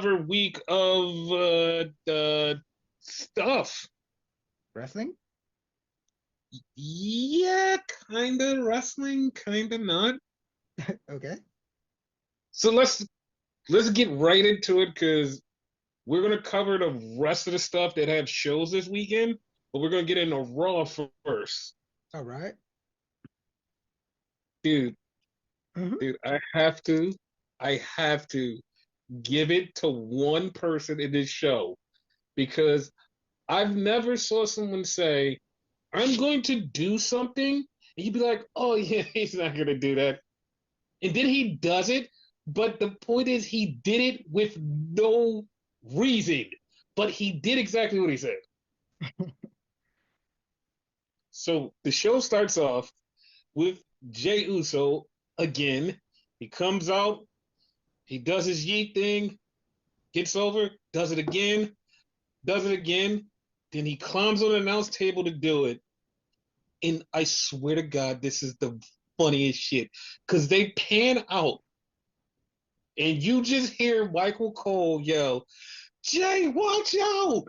another week of stuff. Wrestling? Yeah, kinda wrestling, kinda not. Okay. So let's get right into it because we're gonna cover the rest of the stuff that have shows this weekend, but we're gonna get into Raw first. All right. Dude, Mm-hmm. dude, I have to give it to one person in this show because I've never saw someone say, I'm going to do something, and you'd be like, oh yeah, he's not gonna do that. And then he does it, but the point is he did it with no reason. But he did exactly what he said. So the show starts off with Jay Uso again. He comes out, he does his yeet thing, gets over, does it again. Then he climbs on the announce table to do it. And I swear to God, this is the funniest shit. Because they pan out and you just hear Michael Cole yell, Jay, watch out!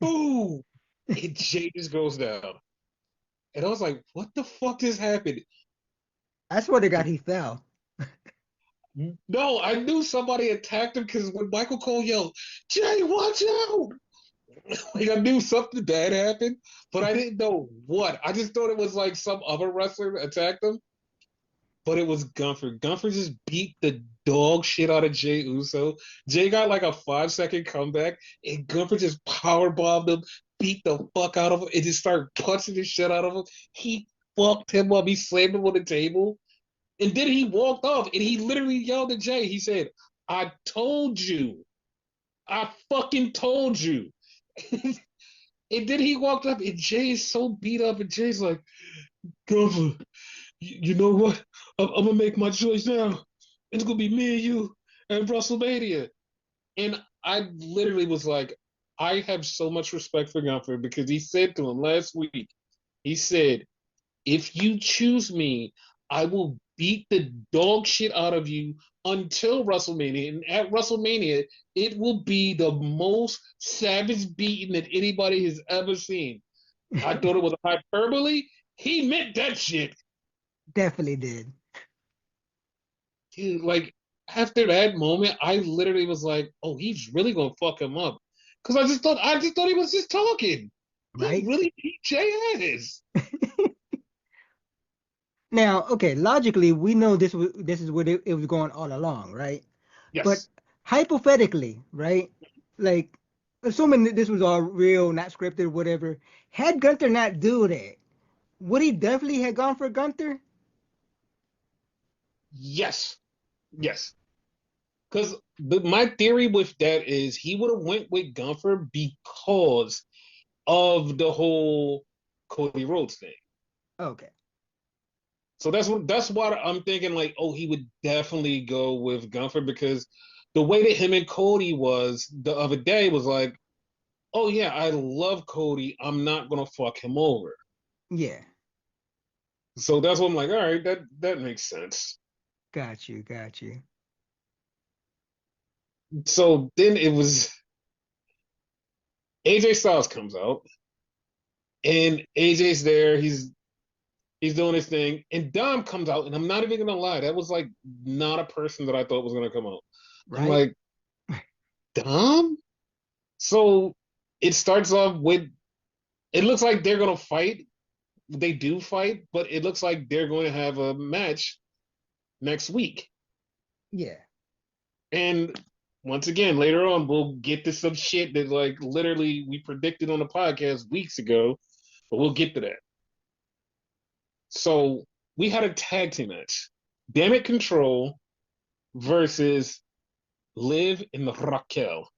Boom! And Jay just goes down. And I was like, what the fuck just happened? I swear to God, he fell. No, I knew somebody attacked him because when Michael Cole yelled, Jay, watch out! Like I knew something bad happened, but I didn't know what. I just thought it was like some other wrestler attacked him, but it was Gunther. Gunther just beat the dog shit out of Jay Uso. Jay got like a 5 second comeback, and Gunther just power bombed him, beat the fuck out of him, and just started punching the shit out of him. He fucked him up. He slammed him on the table, and then he walked off, and he literally yelled at Jay. He said, "I told you, I fucking told you." And then he walked up, and Jay is so beat up, and Jay's like, Gunther, you know what? I'm gonna make my choice now. It's gonna be me and you at WrestleMania. And I literally was like, I have so much respect for Gunther because he said to him last week, he said, if you choose me, I will beat the dog shit out of you until WrestleMania. And at WrestleMania, it will be the most savage beating that anybody has ever seen. I thought it was a hyperbole. He meant that shit. Definitely did. Dude, like after that moment, I literally was like, "Oh, he's really gonna fuck him up," because I just thought he was just talking. He Right? really beat Jay ass. Now, okay, logically, we know this is what it was going all along, right? But Yes, hypothetically, right? Like, assuming that this was all real, not scripted, whatever, had Gunther not do that, would he definitely have gone for Gunther? yes, yes. Because my theory with that is he would have went with Gunther because of the whole Cody Rhodes thing. Okay. So that's why I'm thinking like, oh, he would definitely go with Gunther because the way that him and Cody was the other day was like, oh yeah, I love Cody. I'm not gonna fuck him over. Yeah. So that's what I'm like, all right, that makes sense. Got you. Got you. So then it was AJ Styles comes out and AJ's there. He's doing his thing, and Dom comes out, and I'm not even gonna lie, that was like not a person that I thought was gonna come out. I'm Right? like, Dom? So it starts off with it looks like they're gonna fight. They do fight, but it looks like they're going to have a match next week. Yeah. And once again, later on, we'll get to some shit that, like, literally we predicted on the podcast weeks ago, but we'll get to that. So we had a tag team match Damn It Control versus Liv and Raquel.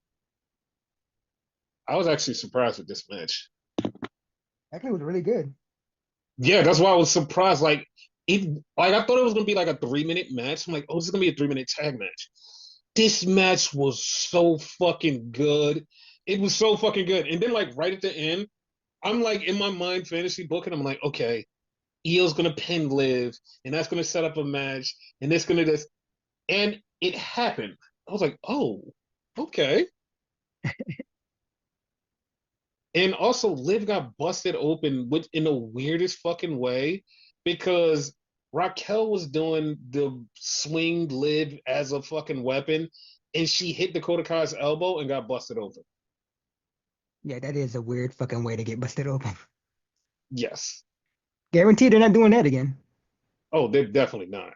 I was actually surprised with this match. Actually, it was really good. Yeah, that's why I was surprised. Like I thought it was gonna be like a 3 minute match. I'm like, oh, this is gonna be a 3 minute tag match. This match was so fucking good. It was so fucking good. And then like right at the end, I'm like in my mind fantasy booking. I'm like, okay, Eo's gonna pin Liv, and that's gonna set up a match, and this gonna this, and it happened. I was like, oh. Okay. And also, Liv got busted open with in the weirdest fucking way because Raquel was doing the swing Liv as a fucking weapon, and she hit Dakota Kai's elbow and got busted open. Yeah, that is a weird fucking way to get busted open. Yes. Guaranteed they're not doing that again. Oh, they're definitely not.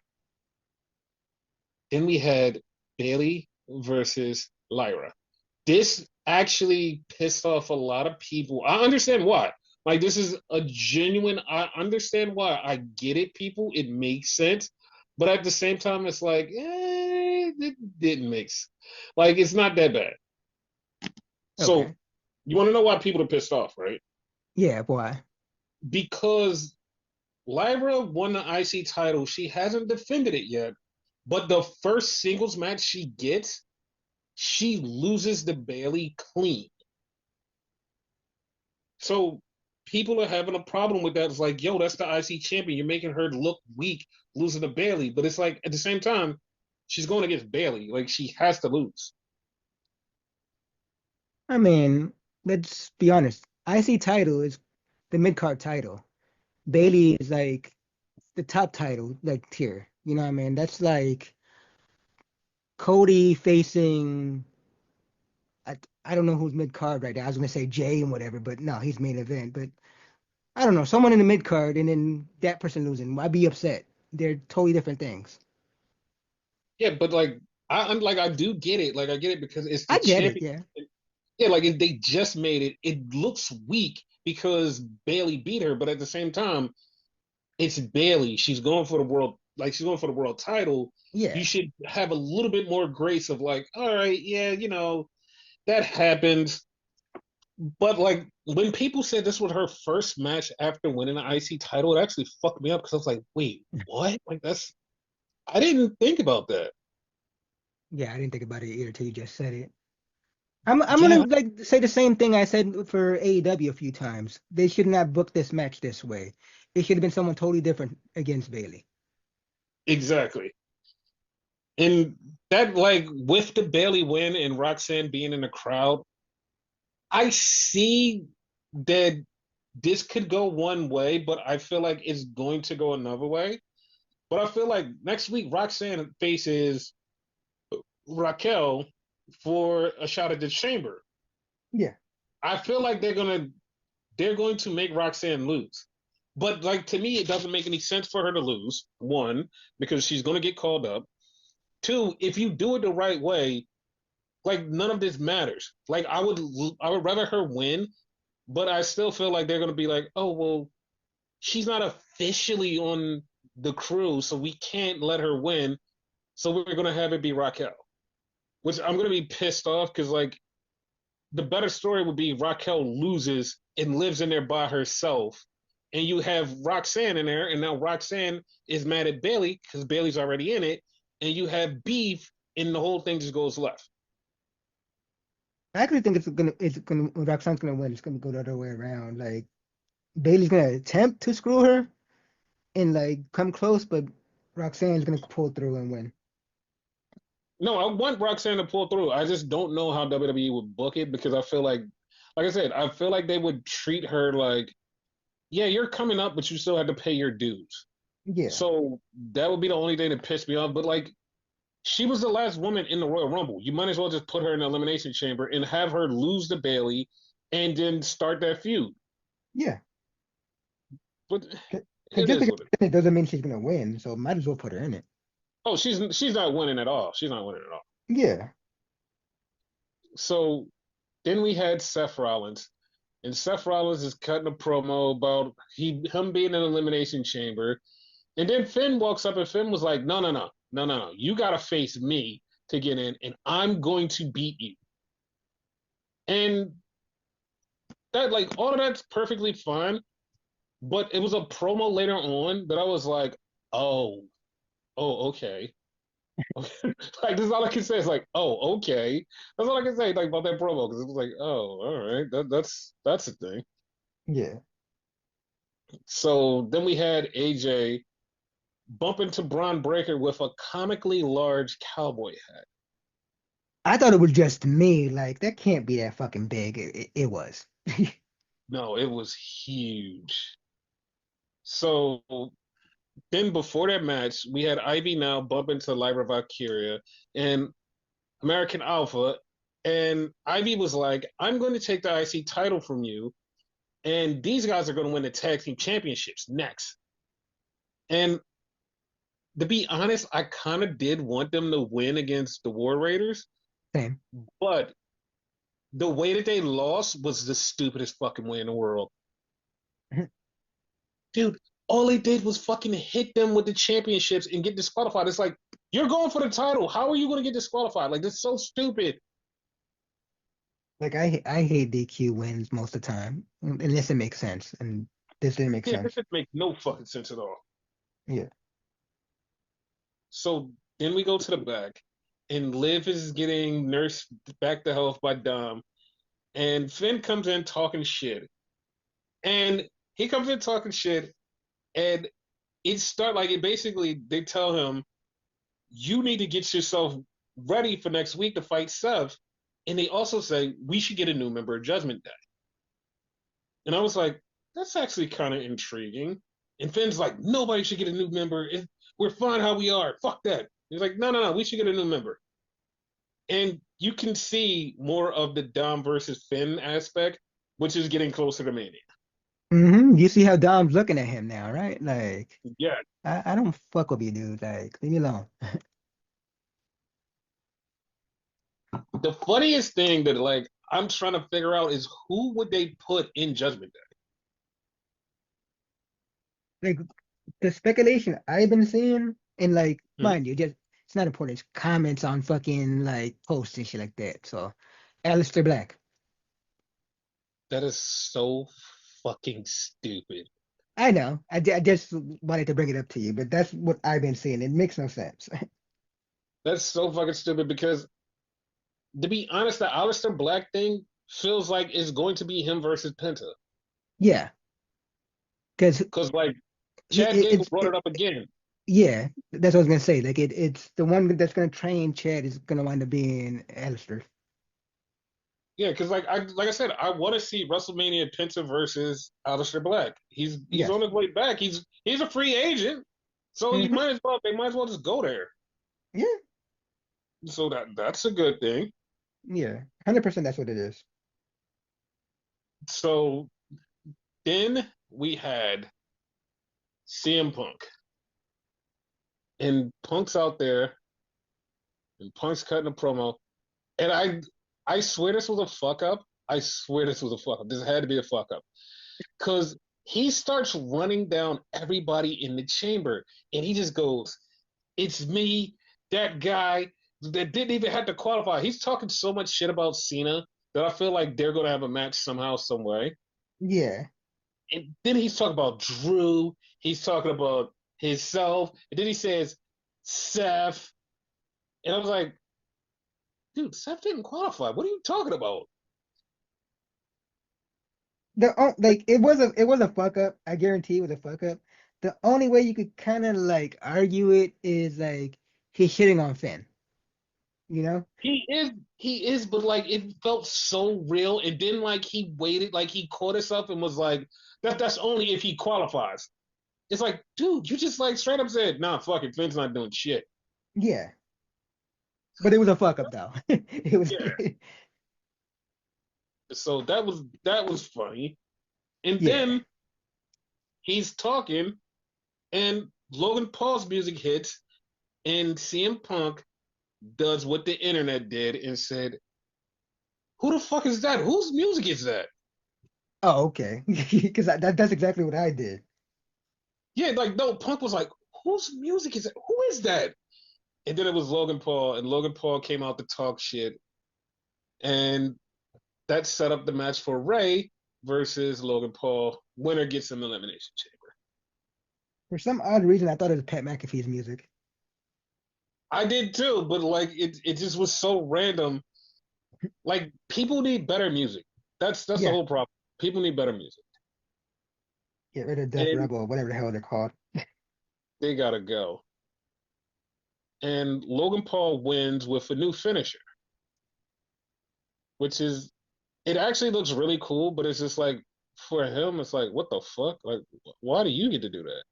Then we had Bailey versus Lyra. This actually pissed off a lot of people. I understand why. Like this is a genuine. I understand why. I get it, people. It makes sense, but at the same time, it's like it didn't make sense. Like it's not that bad. So Okay. you want to know why people are pissed off, right? Yeah, why? Because Lyra won the IC title. She hasn't defended it yet, but the first singles match she gets, she loses to Bailey clean. So people are having a problem with that. It's like, yo, that's the IC champion. You're making her look weak, losing to Bailey. But it's like at the same time, she's going against Bailey. Like she has to lose. I mean, let's be honest. IC title is the mid card title. Bailey is like the top title, like tier. You know what I mean? That's like Cody facing I, I don't know who's mid card right now. I was gonna say Jay and whatever, but no, he's main event. But I don't know, someone in the mid card and then that person losing. I'd be upset. They're totally different things. Yeah, but like I'm like I do get it. Like I get it because it's the I get it, champion. yeah. Yeah, like if they just made it. It looks weak because Bailey beat her, but at the same time, it's Bailey. She's going for the world. Like she's going for the world title. You Yeah. should have a little bit more grace of like, all right, yeah, that happens. But like when people said this was her first match after winning the IC title, it actually fucked me up because I was like, wait, what? Like that's I didn't think about that. Yeah, I didn't think about it either till you just said it. I'm Yeah, gonna like say the same thing I said for AEW a few times. They should not book this match this way. It should have been someone totally different against Bailey. exactly. And that like with the Bailey win and Roxanne being in the crowd, I see that this could go one way, but I feel like it's going to go another way. But I feel like next week Roxanne faces Raquel for a shot at the chamber. Yeah. I feel like they're going to make Roxanne lose. But like to me, it doesn't make any sense for her to lose. One, because she's going to get called up. Two, if you do it the right way, like none of this matters. Like I would rather her win, but I still feel like they're going to be like, oh well, she's not officially on the crew, so we can't let her win. So we're going to have it be Raquel, which I'm going to be pissed off because like the better story would be Raquel loses and lives in there by herself. And you have Roxanne in there, and now Roxanne is mad at Bailey because Bailey's already in it, and you have beef, and the whole thing just goes left. I actually think it's gonna when Roxanne's gonna win, it's gonna go the other way around. Like Bailey's gonna attempt to screw her and like come close, but Roxanne's gonna pull through and win. No, I want Roxanne to pull through. I just don't know how WWE would book it because I feel like I said, I feel like they would treat her like, yeah, you're coming up, but you still have to pay your dues. Yeah. So that would be the only thing that pissed me off. But like, she was the last woman in the Royal Rumble. You might as well just put her in the Elimination Chamber and have her lose to Bailey, and then start that feud. Yeah. But Because it just is because what it. it doesn't mean she's gonna win, so might as well put her in it. Oh, she's not winning at all. She's not winning at all. Yeah. So then we had Seth Rollins, and Seth Rollins is cutting a promo about him being in an elimination chamber, and then Finn walks up, and Finn was like, "No, no, no, no, no, no! You gotta face me to get in, and I'm going to beat you." And that, like, all of that's perfectly fine, but it was a promo later on that I was like, "Oh, oh, okay." Like this is all I can say is like, oh, okay. That's all I can say like about that promo because it was like, oh, all right, that's the thing. Yeah. So then we had AJ bump into Braun Breaker with a comically large cowboy hat. I thought it was just me. Like that can't be that fucking big. It was. No, it was huge. So then before that match, we had Ivy now bump into Lyra Valkyria and American Alpha. And Ivy was like, I'm going to take the IC title from you. And these guys are going to win the tag team championships next. And to be honest, I kind of did want them to win against the War Raiders, Same. but the way that they lost was the stupidest fucking way in the world. Dude, all they did was fucking hit them with the championships and get disqualified. It's like, you're going for the title. How are you going to get disqualified? Like, that's so stupid. Like I hate DQ wins most of the time, unless it makes sense, and this didn't make Yeah, this sense. didn't make no fucking sense at all. Yeah. So then we go to the back, and Liv is getting nursed back to health by Dom, and Finn comes in talking shit. And he comes in talking shit, and it basically they tell him you need to get yourself ready for next week to fight Seth. And they also say we should get a new member of Judgment Day. And I was like, that's actually kind of intriguing. And Finn's like, nobody should get a new member. We're fine how we are. Fuck that. He's like, no, no, no, we should get a new member. And you can see more of the Dom versus Finn aspect, which is getting closer to Mania. You see how Dom's looking at him now, right? Like Yeah. I don't fuck with you, dude. Like leave me alone. The funniest thing that I'm trying to figure out is who would they put in Judgment Day? Like the speculation I've been seeing, and like Hmm. mind you, just it's not important. It's comments on fucking like posts and shit like that. So, Alistair Black. That is so fucking stupid. I know. I just wanted to bring it up to you, but that's what I've been seeing. It makes no sense. That's so fucking stupid because to be honest, the Alistair Black thing feels like it's going to be him versus Penta. Yeah, because Because Chad Gable brought it up again. yeah, that's what I was gonna say. Like it's the one that's gonna train Chad is gonna wind up being Alistair. Yeah, because like I said, I want to see WrestleMania Penta versus Alistair Black. He's on Yes. his way back. He's a free agent, so you hmm might as well they might as well just go there. Yeah. So that's a good thing. Yeah. 100% that's what it is. So then we had CM Punk, and Punk's out there, and Punk's cutting a promo, and I swear this was a fuck up. I swear this was a fuck up. This had to be a fuck up because he starts running down everybody in the chamber, and he just goes, "It's me, that guy that didn't even have to qualify." He's talking so much shit about Cena that I feel like they're gonna have a match somehow, some way. Yeah. And then he's talking about Drew. He's talking about himself. And then he says Seth. And I was like, dude, Seth didn't qualify. What are you talking about? Like it was a fuck up. I guarantee it was a fuck up. The only way you could kind of like argue it is like he's shitting on Finn, you know? He is, but it felt so real. And then he waited, he caught himself and was like, that's only if he qualifies. It's like, dude, you just straight up said, nah, fuck it, Finn's not doing shit. Yeah. But it was a fuck up though. It was Yeah. So that was funny. And yeah. then he's talking and Logan Paul's music hits, and CM Punk does what the internet did and said, "Who the fuck is that? Whose music is that?" Oh, okay. Because that's exactly what I did. Yeah, no. Punk was like, "Whose music is that? Who is that?" And then it was Logan Paul, and Logan Paul came out to talk shit, and that set up the match for Ray versus Logan Paul. Winner gets an elimination chamber. For some odd reason, I thought it was Pat McAfee's music. I did too, but it just was so random. People need better music. That's the Yeah. whole problem. People need better music, Get rid of Death and Rebel, whatever the hell they're called. they gotta go. And Logan Paul wins with a new finisher. which is it actually looks really cool, but it's just like for him, it's like what the fuck? Like, why do you get to do that?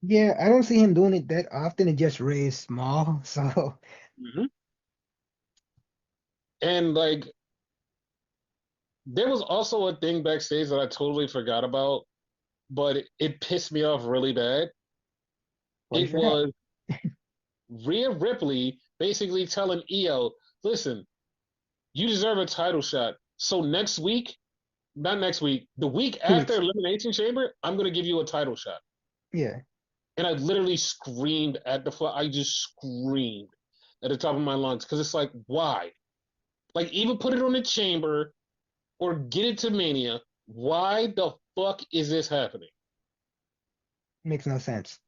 Yeah, I don't see him doing it that often. It just raised small. So Hmm. And like, there was also a thing backstage that I totally forgot about, but it pissed me off really bad. what you It forgot? was Rhea Ripley basically telling EO, listen, you deserve a title shot. So next week, not next week, the week 2 weeks. after Elimination Chamber, I'm going to give you a title shot. Yeah, And I literally screamed at the floor. I just screamed at the top of my lungs because it's like, why? Like, even put it on the chamber or get it to Mania. Why the fuck is this happening? makes no sense.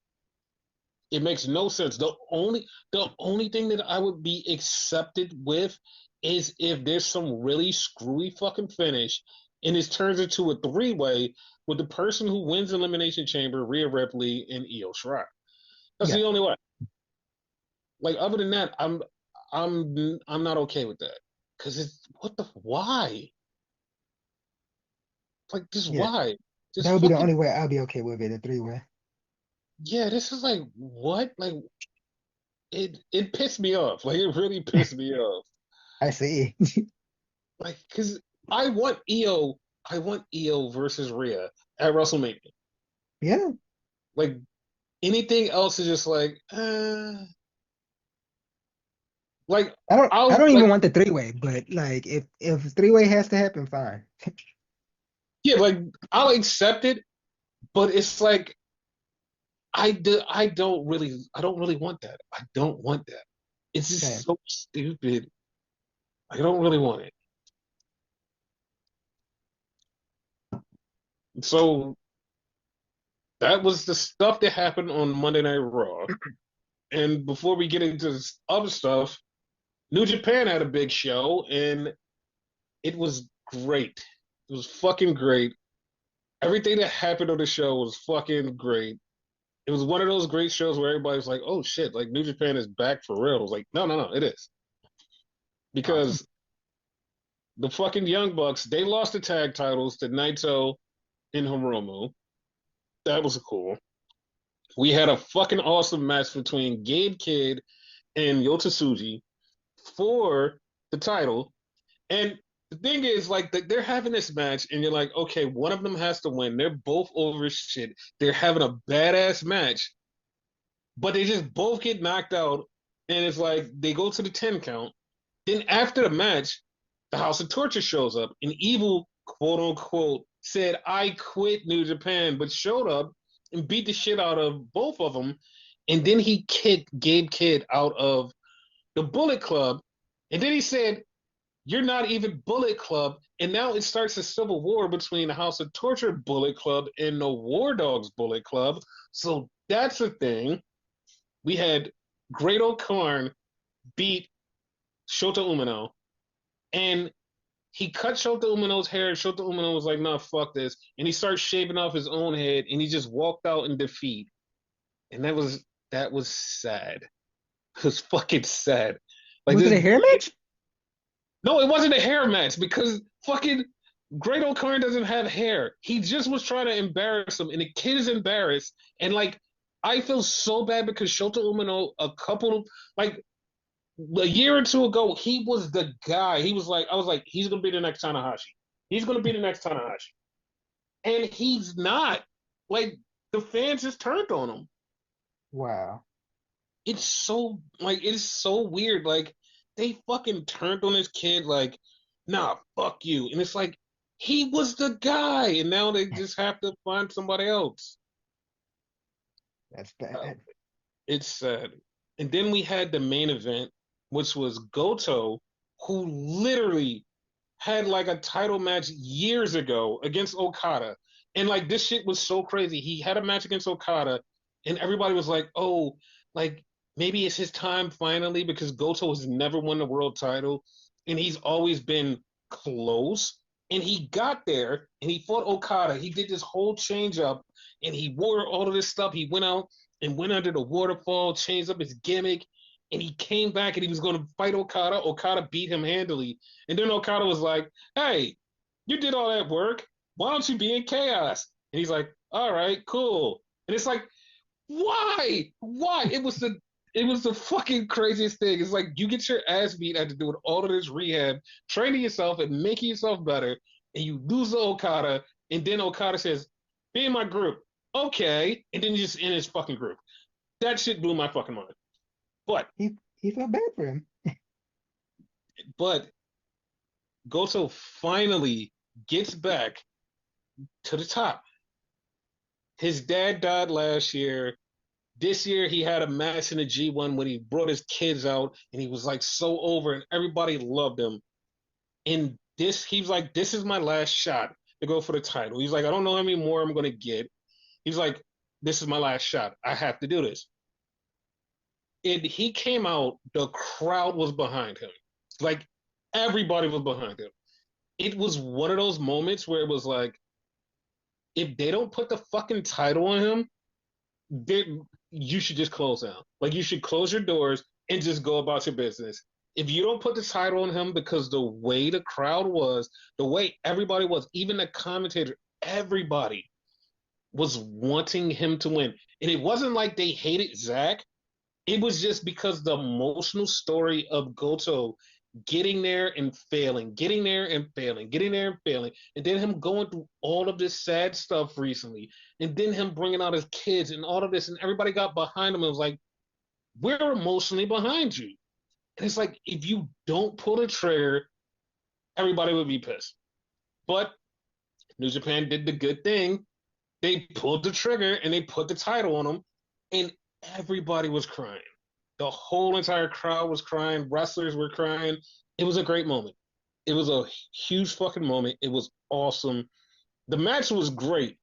It makes no sense. The only thing that I would be accepted with is if there's some really screwy fucking finish and it turns into a three-way with the person who wins Elimination Chamber, Rhea Ripley, and Io Shirai. That's Yeah, the only way. Like other than that, I'm not okay with that. Cause it's what the why? Like just yeah. why? That Just would be the fucking only way I'll be okay with it, a three-way. yeah, this is like what? Like it pissed me off. Like it really pissed me off. I see. Like cause I want EO versus Rhea at WrestleMania. Yeah. Like anything else is just like I I'll don't like even want the three-way, but like if three-way has to happen, fine. yeah, like I'll accept it, but it's like I don't really want that. I don't want that. It's just Same. so stupid. I don't really want it. So that was the stuff that happened on Monday Night Raw. And before we get into this other stuff, New Japan had a big show and it was great. It was fucking great. Everything that happened on the show was fucking great. It was one of those great shows where everybody's like, "Oh shit, like New Japan is back for real." I was like, "No, no, no, it is." Awesome. Because the fucking Young Bucks, they lost the tag titles to Naito and Hiromu. That was cool. We had a fucking awesome match between Gabe Kidd and Yota Tsuji for the title. And the thing is, like, they're having this match, and you're like, okay, one of them has to win. They're both over shit. They're having a badass match, but they just both get knocked out. And it's like they go to the 10 count. Then after the match, the House of Torture shows up, and Evil, quote unquote, said, I quit New Japan, but showed up and beat the shit out of both of them. And then he kicked Gabe Kidd out of the Bullet Club. And then he said, you're not even Bullet Club. And now it starts a civil war between the House of Torture Bullet Club and the War Dogs Bullet Club. So that's a thing. We had Great O'Karn beat Shota Umino, and he cut Shota Umino's hair. And Shota Umino was like, "Nah, fuck this," and he started shaving off his own head, and he just walked out in defeat. And that was sad. It was fucking sad. Like Was it this, a hair match? no, it wasn't a hair match because fucking Great O'Karn doesn't have hair. He just was trying to embarrass him, and the kid is embarrassed. And like, I feel so bad because Shota Umino, like a year or two ago, he was the guy. He was like, I was like, he's gonna be the next Tanahashi. He's gonna be the next Tanahashi, and he's not. Like the fans just turned on him. Wow. It's so weird. Like they fucking turned on this kid. Like, nah, fuck you. And it's like he was the guy, and now they just have to find somebody else. That's Uh, bad. it's sad. And then we had the main event, which was Goto, who literally had like a title match years ago against Okada. And like this shit was so crazy. He had a match against Okada, and everybody was like, oh, like maybe it's his time finally because Goto has never won the world title and he's always been close. And he got there and he fought Okada. He did this whole change up and he wore all of this stuff. He went out and went under the waterfall, changed up his gimmick. and he came back and he was going to fight Okada. Okada beat him handily, and then Okada was like, "Hey, you did all that work. Why don't you be in chaos?" And he's like, "All right, cool." And it's like, why? Why? It was the fucking craziest thing. It's like you get your ass beat after doing all of this rehab, training yourself and making yourself better, and you lose to Okada, and then Okada says, "Be in my group." Okay, and then you just in his fucking group. That shit blew my fucking mind. But he felt bad for him. but Goto finally gets back to the top. His dad died last year. This year he had a match in the G1 when he brought his kids out and he was like so over and everybody loved him. And this he was like, this is my last shot to go for the title. He's like, I don't know how many more I'm gonna get. He's like, this is my last shot. I have to do this. And he came out, the crowd was behind him. Like everybody was behind him. It was one of those moments where it was like, if they don't put the fucking title on him, they, you should just close down. Like you should close your doors and just go about your business. If you don't put the title on him because the way the crowd was, the way everybody was, even the commentator, everybody was wanting him to win. And it wasn't like they hated Zach. It was just because the emotional story of Goto getting there and failing, getting there and failing, getting there and failing, and then him going through all of this sad stuff recently, and then him bringing out his kids and all of this, and everybody got behind him and was like, "We're emotionally behind you." And it's like, if you don't pull the trigger, everybody would be pissed. But New Japan did the good thing. They pulled the trigger and they put the title on him, and everybody was crying. The whole entire crowd was crying. Wrestlers were crying. It was a great moment. It was a huge fucking moment. It was awesome. The match was great.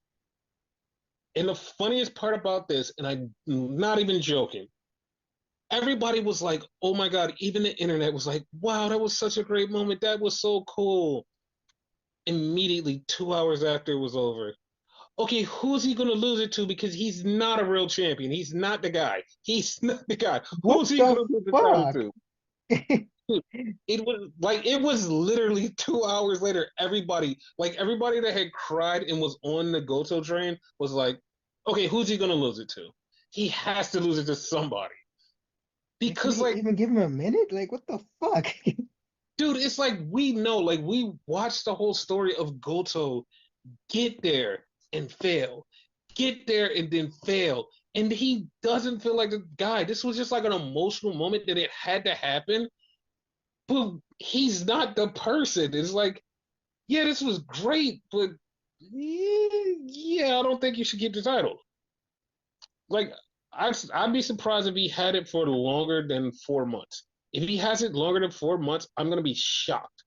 And the funniest part about this, and I'm not even joking, everybody was like, oh my God, even the internet was like, wow, that was such a great moment. That was so cool. Immediately, 2 hours after it was over, okay, who's he going to lose it to? Because he's not a real champion. He's not the guy. He's not the guy. What Who's he the going to lose the title fuck? to? It was literally 2 hours later. Everybody that had cried and was on the Goto train was like, okay, who's he going to lose it to? He has to lose it to somebody. They couldn't Because, like, even give him a minute? Like, what the fuck? dude, it's like we know, like, we watched the whole story of Goto get there and fail, get there and then fail. And he doesn't feel like the guy. This was just like an emotional moment that it had to happen. But he's not the person. It's like, yeah, this was great, but yeah, I don't think you should keep the title. Like, I'd be surprised if he had it for longer than 4 months. If he has it longer than 4 months, I'm gonna be shocked,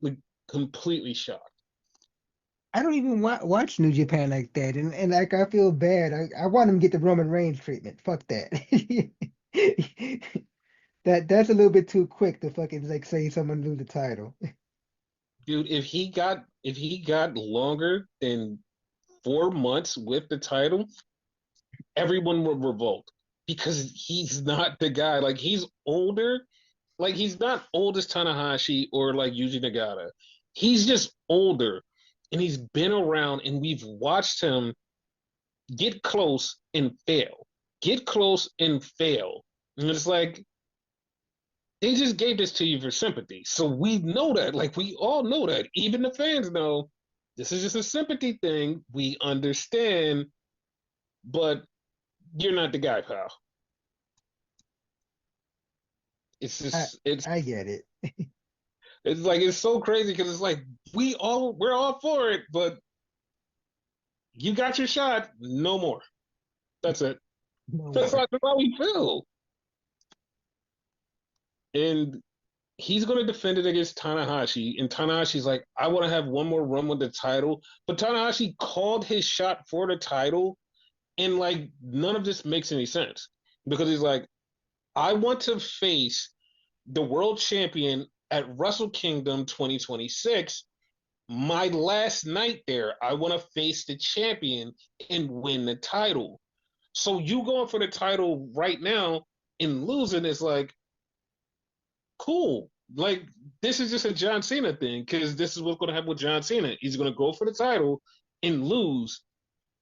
like completely shocked. I don't even watch New Japan like that, and like I feel bad. I want him to get the Roman Reigns treatment. Fuck that. That's a little bit too quick to fucking like say someone lose the title. Dude, if he got longer than 4 months with the title, everyone would revolt because he's not the guy. Like he's older. Like he's not old as Tanahashi or like Yuji Nagata. He's just older and he's been around and we've watched him get close and fail. Get close and fail. And it's like they just gave this to you for sympathy. So we know that. Like we all know that. Even the fans know this is just a sympathy thing. We understand, but you're not the guy, pal. It's I just it's I get it. it's like it's so crazy because it's like we're all for it, but you got your shot, no more. That's it. No That's more. how we feel. And he's going to defend it against Tanahashi, and Tanahashi's like, I want to have one more run with the title, but Tanahashi called his shot for the title, and like none of this makes any sense because he's like, I want to face the world champion at Wrestle Kingdom 2026. My last night there, I want to face the champion and win the title. So you going for the title right now? and losing, it's like cool. Like this is just a John Cena thing because this is what's going to happen with John Cena. He's going to go for the title and lose,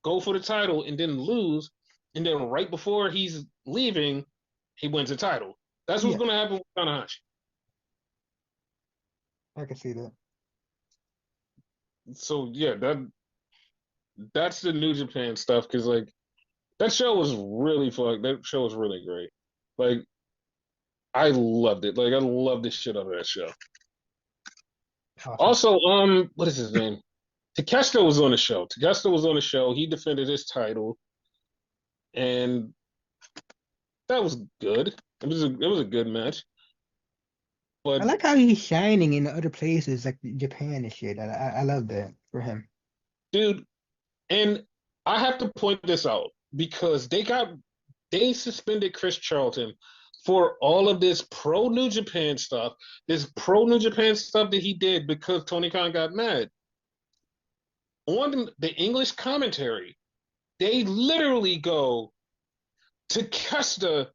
go for the title and then lose, and then right before he's leaving, he wins the title. That's what's Yeah, going to happen with Tanahashi. I can see that. So yeah, that's the New Japan stuff because like that show was really fun. That show was really great. Like I loved it. Like I loved the shit out of that show. Awesome. Also, what is his name? Takeshita was on the show. Takeshita was on the show. He defended his title, and that was good. It was a good match. I But like how he's shining in other places like Japan and shit. I love that for him. dude, and I have to point this out because they suspended Chris Charlton for all of this pro New Japan stuff, this pro New Japan stuff that he did because Tony Khan got mad. On the English commentary, they literally go, Takeshita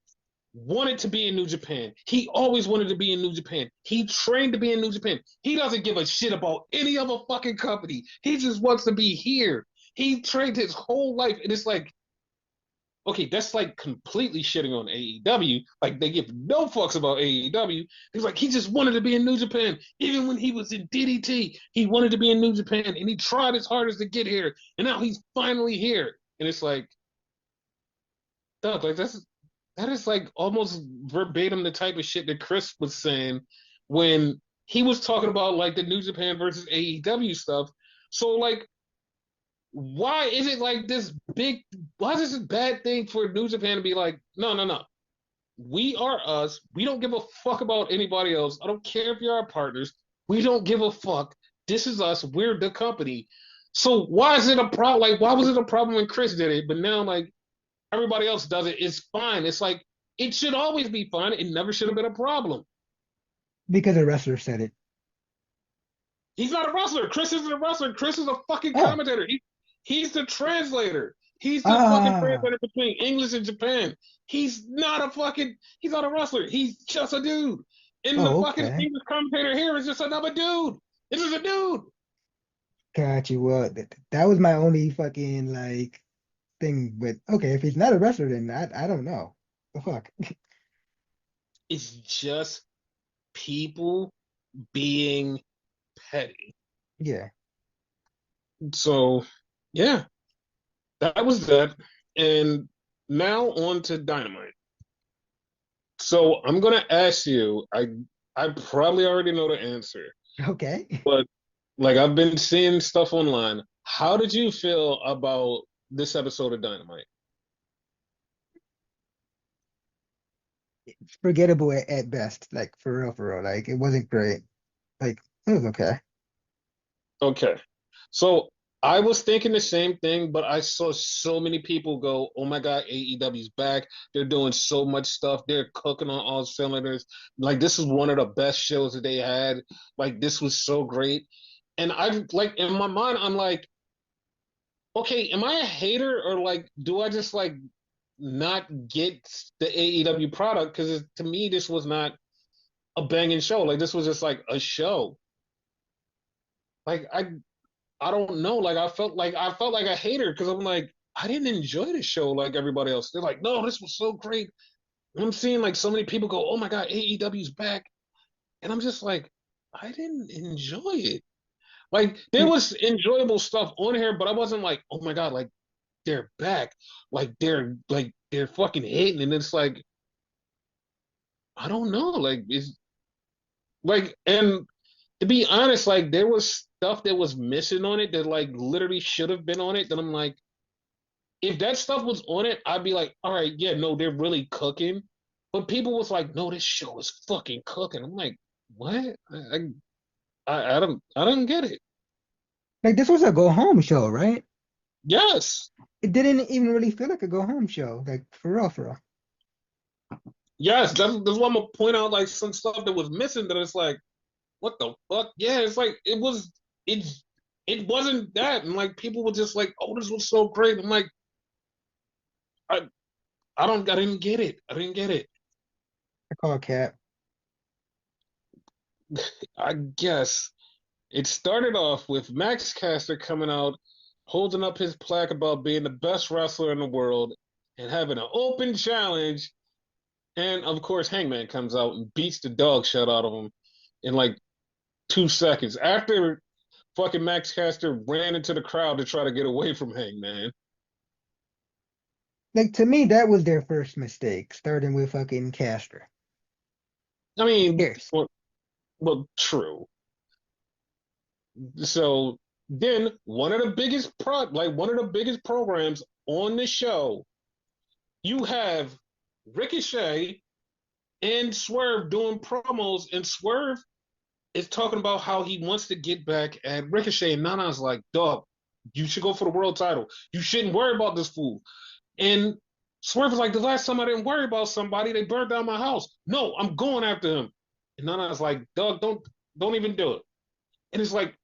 wanted to be in New Japan. He always wanted to be in New Japan. He trained to be in New Japan. He doesn't give a shit about any other fucking company. He just wants to be here. He trained his whole life, and it's like, okay, that's like completely shitting on AEW. Like they give no fucks about AEW. He's like, he just wanted to be in New Japan. Even when he was in DDT, he wanted to be in New Japan, and he tried his hardest to get here, and now he's finally here. And it's like, Doug, like that is like almost verbatim the type of shit that Chris was saying when he was talking about like the New Japan versus AEW stuff. So like why is it like this big why is this a bad thing for New Japan to be like, no, no, no. We are us. We don't give a fuck about anybody else. I don't care if you're our partners. We don't give a fuck. This is us. We're the company. So why is it a problem? Like, why was it a problem when Chris did it? But now, like, everybody else does it. It's fine. It's like it should always be fine. It never should have been a problem. Because a wrestler said it. He's not a wrestler. Chris isn't a wrestler. Chris is a fucking Oh, commentator. He's the translator. He's the fucking ah, translator between English and Japan. He's not a wrestler. He's just a dude. And the oh, fucking okay. English commentator here is just another dude. This is a dude. Got you. Well, that was my only fucking like thing. But okay, if he's not a wrestler, then I don't know. The fuck. It's just people being petty. Yeah. So yeah, that was that. And now on to Dynamite. So I'm gonna ask you, I probably already know the answer, Okay. but like I've been seeing stuff online. How did you feel about this episode of Dynamite? Forgettable at best. Like for real, for real. Like it wasn't great. Like it was okay. Okay. So I was thinking the same thing, but I saw so many people go, "Oh my God, AEW's back. They're doing so much stuff. They're cooking on all cylinders. Like this is one of the best shows that they had. Like this was so great." And I like in my mind, I'm like, okay, am I a hater or like do I just like not get the AEW product? Because to me, this was not a banging show. Like this was just like a show. Like I don't know. Like I felt like a hater because I'm like I didn't enjoy the show like everybody else. They're like, no, this was so great. And I'm seeing like so many people go, oh my God, AEW's back, and I'm just like, I didn't enjoy it. Like there Yeah. was enjoyable stuff on here, but I wasn't like, oh my God, like they're back, like they're fucking hitting, and it's like I don't know, like it's like and to be honest, like there was stuff that was missing on it that like literally should have been on it. That I'm like if that stuff was on it, I'd be like, all right, yeah, no, they're really cooking. But people was like, no, this show is fucking cooking. I'm like, what? I don't get it. Like this was a go home show, right? Yes, It didn't even really feel like a go home show. Like for real, for real. yes, that's why I'm gonna point out like some stuff that was missing. That it's like, what the fuck? Yeah, it's like it's it wasn't that, and like people were just like, oh, this was so great. I'm like, I I didn't get it. I didn't get it. I call Cap. I guess it started off with Max Caster coming out, holding up his plaque about being the best wrestler in the world and having an open challenge. And of course, Hangman comes out and beats the dog shit out of him in like 2 seconds after fucking Max Caster ran into the crowd to try to get away from Hangman. Like to me, that was their first mistake, starting with fucking Castor. I mean, Yes. well, true. So then one of the biggest programs on the show, you have Ricochet and Swerve doing promos, and Swerve is talking about how he wants to get back at Ricochet, and Nana's like, "Dog, you should go for the world title. You shouldn't worry about this fool." And Swerve is like, "The last time I didn't worry about somebody, they burned down my house. No, I'm going after him." And Nana's like, "Dog, don't even do it." And it's like,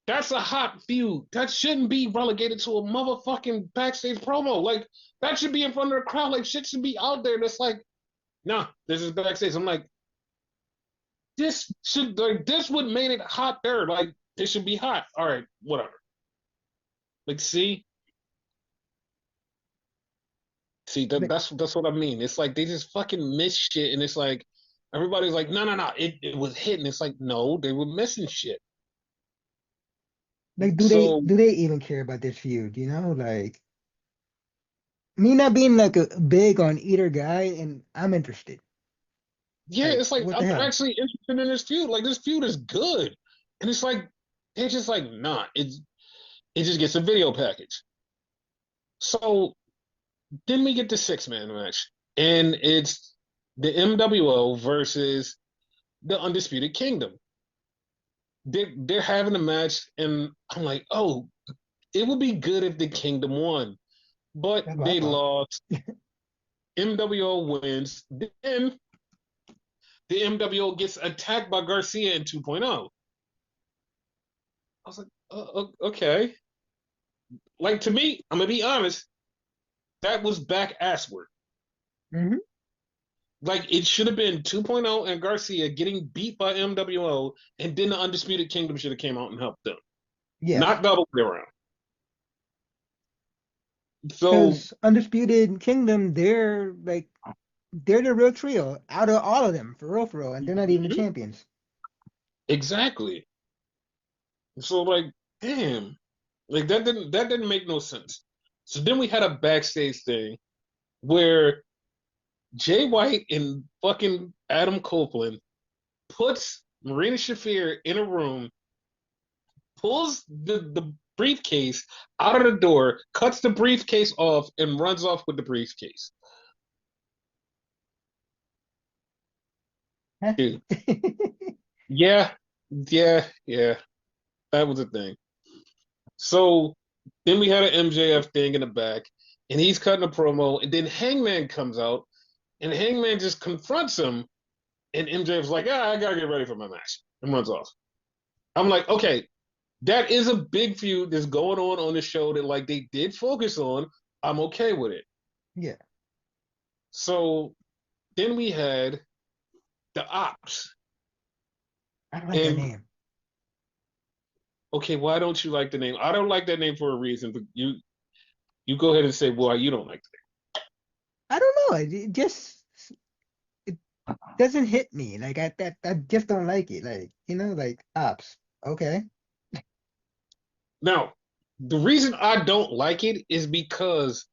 that's a hot feud. That shouldn't be relegated to a motherfucking backstage promo. Like, that should be in front of the crowd. Like, shit should be out there. That's like, nah, this is backstage. I'm like, this would made it hot there. Like, this should be hot. All right, whatever. Like, see, Like, that's what I mean. It's like they just fucking miss shit, and it's like everybody's like, no, it was hitting. It's like, no, they were missing shit. like, do they So do they even care about this feud? Like me not being like a big on either guy, and I'm interested. yeah, Like, it's like what the I'm hell? actually interested in this feud. Like this feud is good, and it's like they're just like, nah, it just gets a video package. So then we get the 6 man match, and it's the MWO versus the Undisputed Kingdom. They're having a match, and I'm like, oh, it would be good if the Kingdom won, but That's what I they thought. lost. MWO wins. Then the MWO gets attacked by Garcia in 2.0. I was like, okay. Like to me, I'm gonna be honest, that was back assward. Hmm. Like it should have been 2.0 and Garcia getting beat by MWO, and then the Undisputed Kingdom should have came out and helped them, Yeah, not the other way around. So because Undisputed Kingdom, they're the real trio out of all of them, for real, and they're not even the champions. exactly. So like, damn, like that didn't make no sense. So then we had a backstage thing where Jay White and fucking Adam Copeland puts Marina Shafir in a room, pulls the briefcase out of the door, cuts the briefcase off, and runs off with the briefcase. Dude, yeah, yeah, that was a thing. So then we had an MJF thing in the back, and he's cutting a promo, and then Hangman comes out, and Hangman just confronts him, and MJF's like, "Ah, I gotta get ready for my match," and runs off. I'm like, okay, that is a big feud that's going on the show that like they did focus on. I'm okay with it. Yeah, So then we had the ops. I don't like that And name. okay, why don't you like the name? I don't like that name for a reason, but you go ahead and say why you don't like I don't know. It doesn't hit me. Like I just don't like it. Like ops. Okay. it. Now, the reason I don't like it is because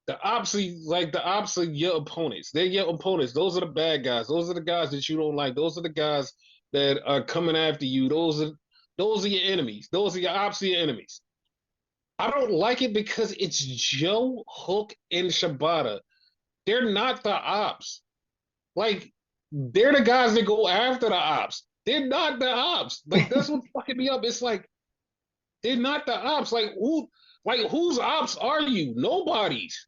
the ops are your opponents. They're your opponents. Those are the bad guys. Those are the guys that you don't like. Those are the guys that are coming after you. Those are your enemies. Those are your ops are your enemies. I don't like it because it's Joe, Hook, and Shibata. They're not the ops. Like they're the guys that go after the ops. They're not the ops. Like that's what's fucking me up. It's like they're not the ops. Like whose ops are you? Nobody's.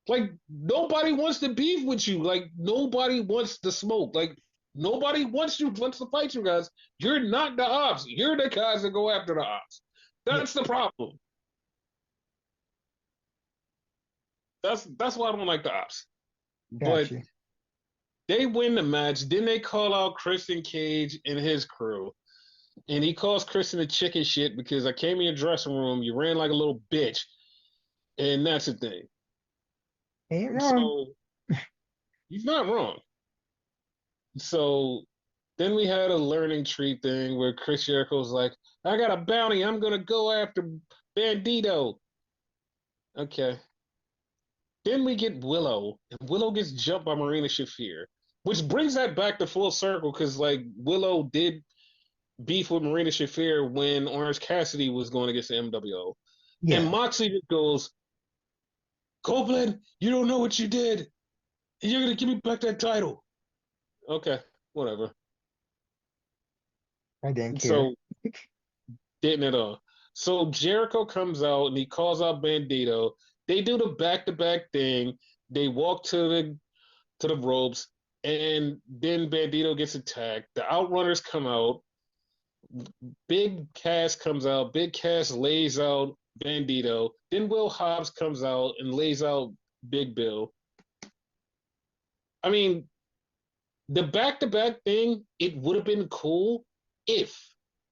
Like nobody wants to beef with you. Like nobody wants to smoke. Like nobody wants to fight you guys. You're not the ops. You're the guys that go after the ops. Yeah, That's the problem. That's why I don't like the ops. got But you. They win the match. Then they call out Christian Cage and his crew. And he calls Christian a chicken shit because I came in your dressing room, you ran like a little bitch. And that's the thing. Ain't wrong. So he's not wrong. So then we had a learning tree thing where Chris Jericho's like, I got a bounty. I'm going to go after Bandito. Okay. Then we get Willow, and Willow gets jumped by Marina Shafir, which brings that back to full circle because, like, Willow did beef with Marina Shafir when Orange Cassidy was going against the MWO. And Yeah, Moxley just goes, Copeland, you don't know what you did. And you're going to give me back that title. Okay, whatever. I didn't care. So, didn't at all. So, Jericho comes out and he calls out Bandito. They do the back to back thing. They walk to the ropes, and then Bandito gets attacked. The Outrunners come out. Big Cass comes out. Big Cass lays out Bandito. Then Will Hobbs comes out and lays out Big Bill. I mean, the back to back thing, it would have been cool if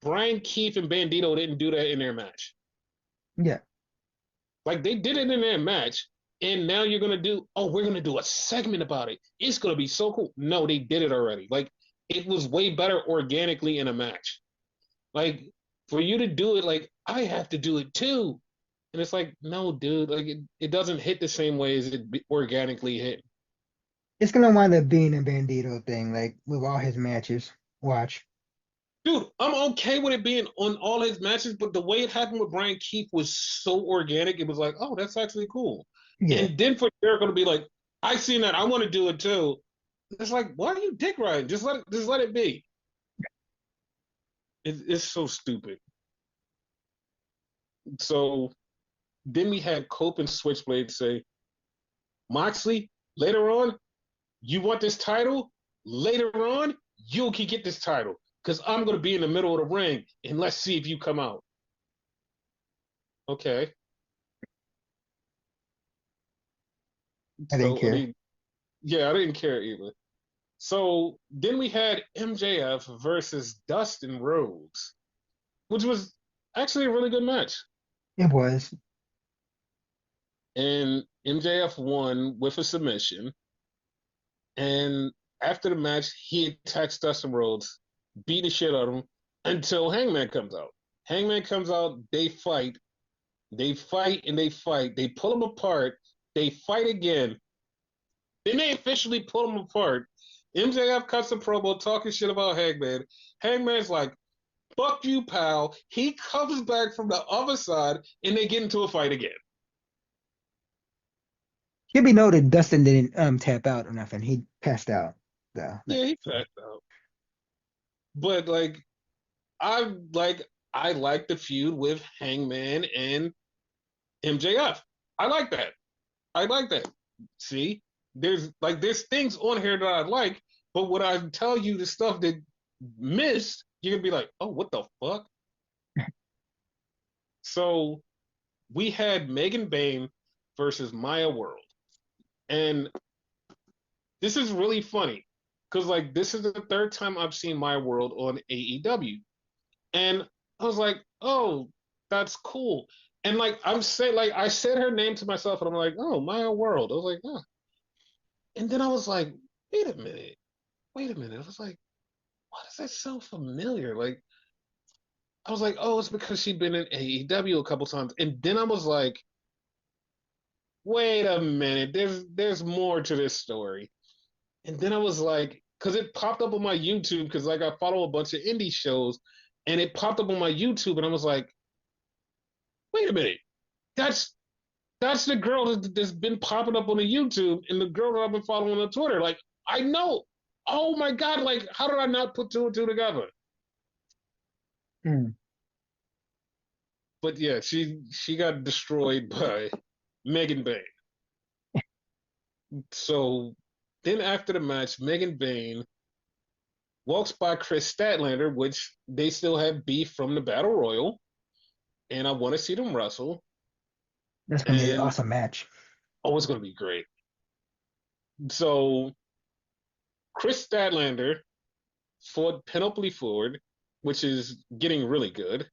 Brian Keith and Bandito didn't do that in their match. Yeah, Like they did it in their match, and now you're gonna do, oh, we're gonna do a segment about it. It's gonna be so cool. No, they did it already. Like it was way better organically in a match. Like for you to do it, like I have to do it too. And it's like, no, dude, like it doesn't hit the same way as it organically hit. it's gonna wind up being a Bandito thing, like with all his matches. Watch. Dude, I'm okay with it being on all his matches, but the way it happened with Brian Keith was so organic. It was like, oh, that's actually cool. Yeah, And then for Jericho to be like, I seen that, I want to do it too. It's like, why are you dick riding? Just let it be. It's so stupid. So then we had Cope and Switchblade say, Moxley, later on, you want this title? Later on, you can get this title because I'm going to be in the middle of the ring and let's see if you come out. Okay. I didn't So, I care. mean, yeah, I didn't care either. So then we had MJF versus Dustin Rhodes, which was actually a really good match. It was. And MJF won with a submission. And after the match, he attacks Dustin Rhodes, beat the shit out of him until Hangman comes out. Hangman comes out, they fight. They fight and they fight. They pull them apart. They fight again. Then they officially pull them apart. MJF cuts a promo talking shit about Hangman. Hangman's like, fuck you, pal. He comes back from the other side and they get into a fight again. Should be noted, Dustin didn't tap out or nothing. He passed out though. Yeah, he passed out. But I like I like the feud with Hangman and MJF. I like that. I like that. See, there's things on here that I like, but when I tell you the stuff that missed, you're gonna be like, oh, what the fuck? So we had Megan Bain versus Maya World, and this is really funny because this is the third time I've seen Maya World on AEW, and I was like, oh, that's cool. And I'm saying, I said her name to myself, and I'm like, oh, Maya World. I was like, oh. And then I was like, wait a minute, wait a minute. I was like, why does that sound familiar? I was like, oh, it's because she'd been in AEW a couple times. And then I was like, wait a minute, there's more to this story. And then I was like, because it popped up on my YouTube, because I follow a bunch of indie shows, and it popped up on my YouTube, and I was like, wait a minute, that's the girl that's been popping up on the YouTube, and the girl that I've been following on Twitter. I know. Oh my god! How did I not put two and two together? Hmm. But yeah, she got destroyed by Megan Bain. So then after the match, Megan Bain walks by Chris Statlander, which they still have beef from the Battle Royal, and I want to see them wrestle. That's gonna be an And awesome match. oh, it's gonna be great. So Chris Statlander fought Penelope Ford, which is getting really good,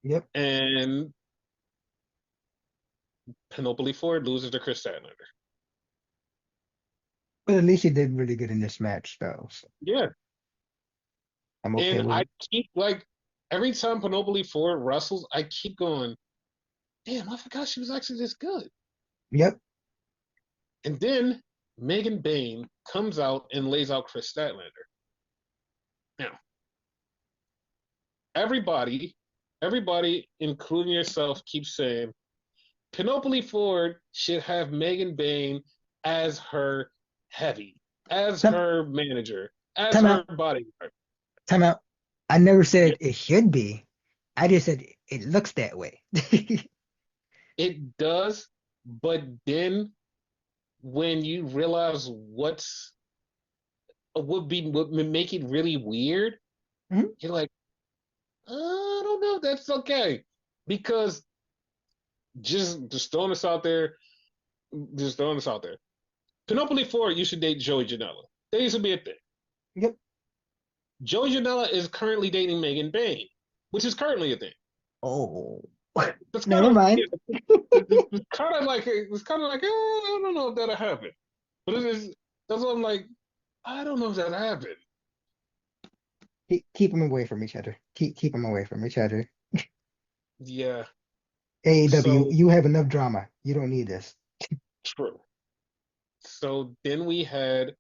Yep. and Penelope Ford loses to Chris Statlander. But at least he did really good in this match, though. So Yeah, I'm okay and with I it. keep like every time Penelope Ford wrestles, I keep going, damn, I forgot she was actually this good. Yep. And then Megan Bain comes out and lays out Chris Statlander. Now, everybody, everybody, including yourself, keeps saying Penelope Ford should have Megan Bain as her heavy, as Time, her manager, as time her out. bodyguard. Time out. I never Yeah, said it should be. I just said it looks that way. it does, but then when you realize what's would make it really weird, Mhm. you're like, I don't know, that's okay, because just throwing this out there, just throwing this out there. Penelope Ford used to date Joey Janela. That used to be a thing. Yep. Joey Janela is currently dating Megan Bain, which is currently a thing. Oh, It's kind never of mind. yeah, it's kind of like I don't know if that'll happen, but it is. That's what I'm like. I don't know if that happened. Keep them away from each other. Keep them away from each other. Yeah. AEW, So you have enough drama. You don't need this. true. So then we had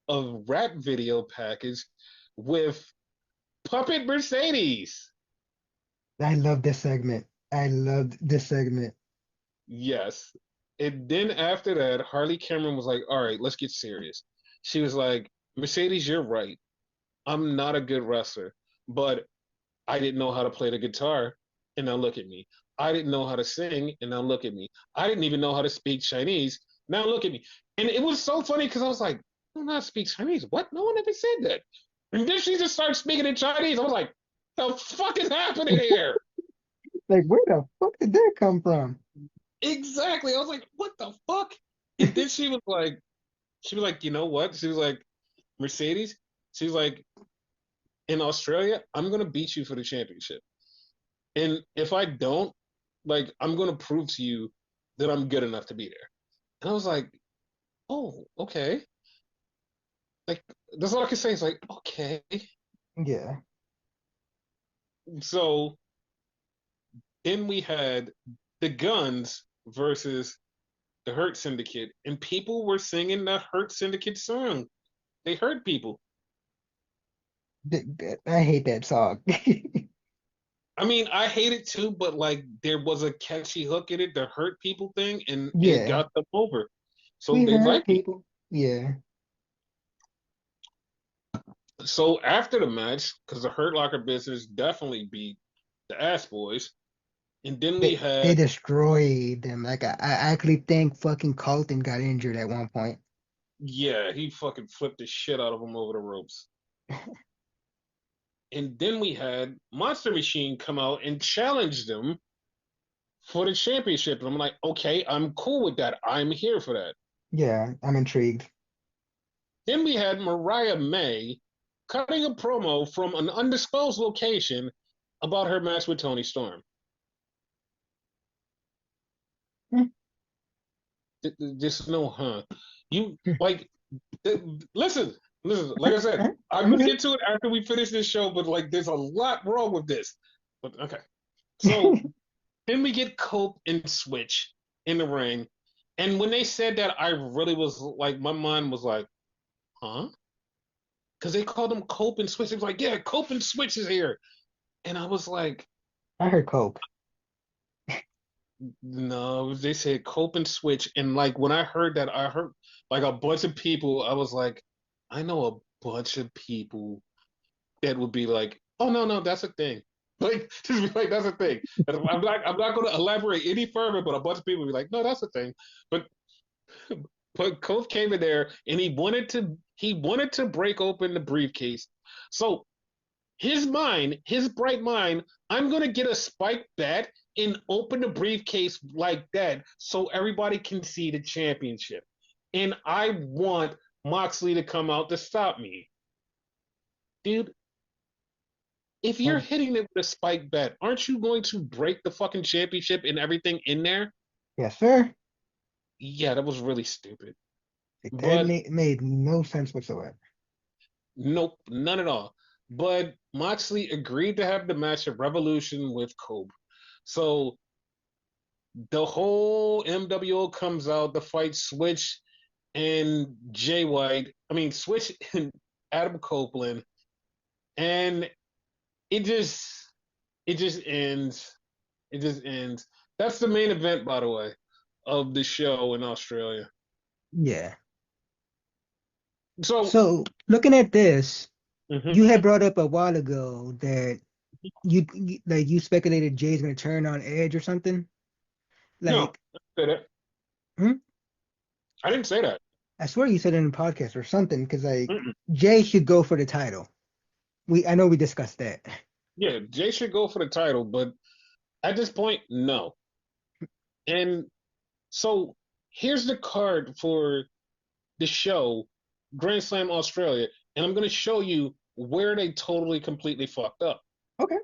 a rap video package with Puppet Mercedes. I love this segment. I loved this segment. Yes. And then after that, Harley Cameron was like, all right, let's get serious. She was like, Mercedes, you're right. I'm not a good wrestler, but I didn't know how to play the guitar, and now look at me. I didn't know how to sing, and now look at me. I didn't even know how to speak Chinese. Now look at me. And it was so funny because I was like, I don't know how to speak Chinese. What? No one ever said that. And then she just started speaking in Chinese. I was like, the fuck is happening here? Like, where the fuck did that come from? Exactly. I was like, what the fuck? And then she was like, you know what? She was like, Mercedes, she was like, in Australia, I'm gonna beat you for the championship. And if I don't, like, I'm gonna prove to you that I'm good enough to be there. And I was like, oh, okay. Like, that's all I can say is like, okay. Yeah. So then we had the Guns versus the Hurt Syndicate, and people were singing the Hurt Syndicate song. They hurt people. I hate that song. I mean, I hate it too, but like there was a catchy hook in it, the hurt people thing, and it Yeah. got them over. So We they hurt like it. people. Yeah. So after the match, because the Hurt Locker business definitely beat the Ass Boys, and then we They had, destroyed them. Like I actually think fucking Colton got injured at one point. yeah, he fucking flipped the shit out of them over the ropes. And then we had Monster Machine come out and challenge them for the championship. And I'm like, okay, I'm cool with that. I'm here for that. Yeah, I'm intrigued. Then we had Mariah May cutting a promo from an undisclosed location about her match with Tony Storm. Hmm. Just no, huh? You like, listen, listen. Like I said, I'm I'm gonna good. get to it after we finish this show, but like, there's a lot wrong with this. But okay, so then we get Cope and Switch in the ring, and when they said that, I really was like, my mind was like, huh? Because they called them Cope and Switch. It was like, yeah, Cope and Switch is here, and I was like, I heard Cope. no, they said Cope and Switch, and like when I heard that, I heard like a bunch of people. I was like, I know a bunch of people that would be like, oh no, no, that's a thing. Like just be like that's a thing. And I'm not going to elaborate any further, but a bunch of people would be like, no, that's a thing. But Coach came in there and he wanted to break open the briefcase. So his bright mind, I'm gonna get a spike bat and open the briefcase like that so everybody can see the championship. And I want Moxley to come out to stop me. Dude, if you're Oh, hitting it with a spike bet, aren't you going to break the fucking championship and everything in there? yes, sir. Yeah, that was really stupid. Like, that But made no sense whatsoever. nope, none at all. But Moxley agreed to have the match at Revolution with Kobe. So the whole MWO comes out, the fight Switch and Jay White. I mean, Switch and Adam Copeland. And it just it just ends. It just ends. That's the main event, by the way, of the show in Australia. Yeah. So, So looking at this, you mhm. had brought up a while ago that like you speculated Jay's gonna turn on Edge or something. No, Like, I didn't say that. hmm? I didn't say that. I swear you said it in a podcast or something, because like Mm-mm. Jay should go for the title. I know we discussed that. Yeah, Jay should go for the title, but at this point, no. And so here's the card for the show, Grand Slam Australia, and I'm going to show you where they totally, completely fucked up. Okay.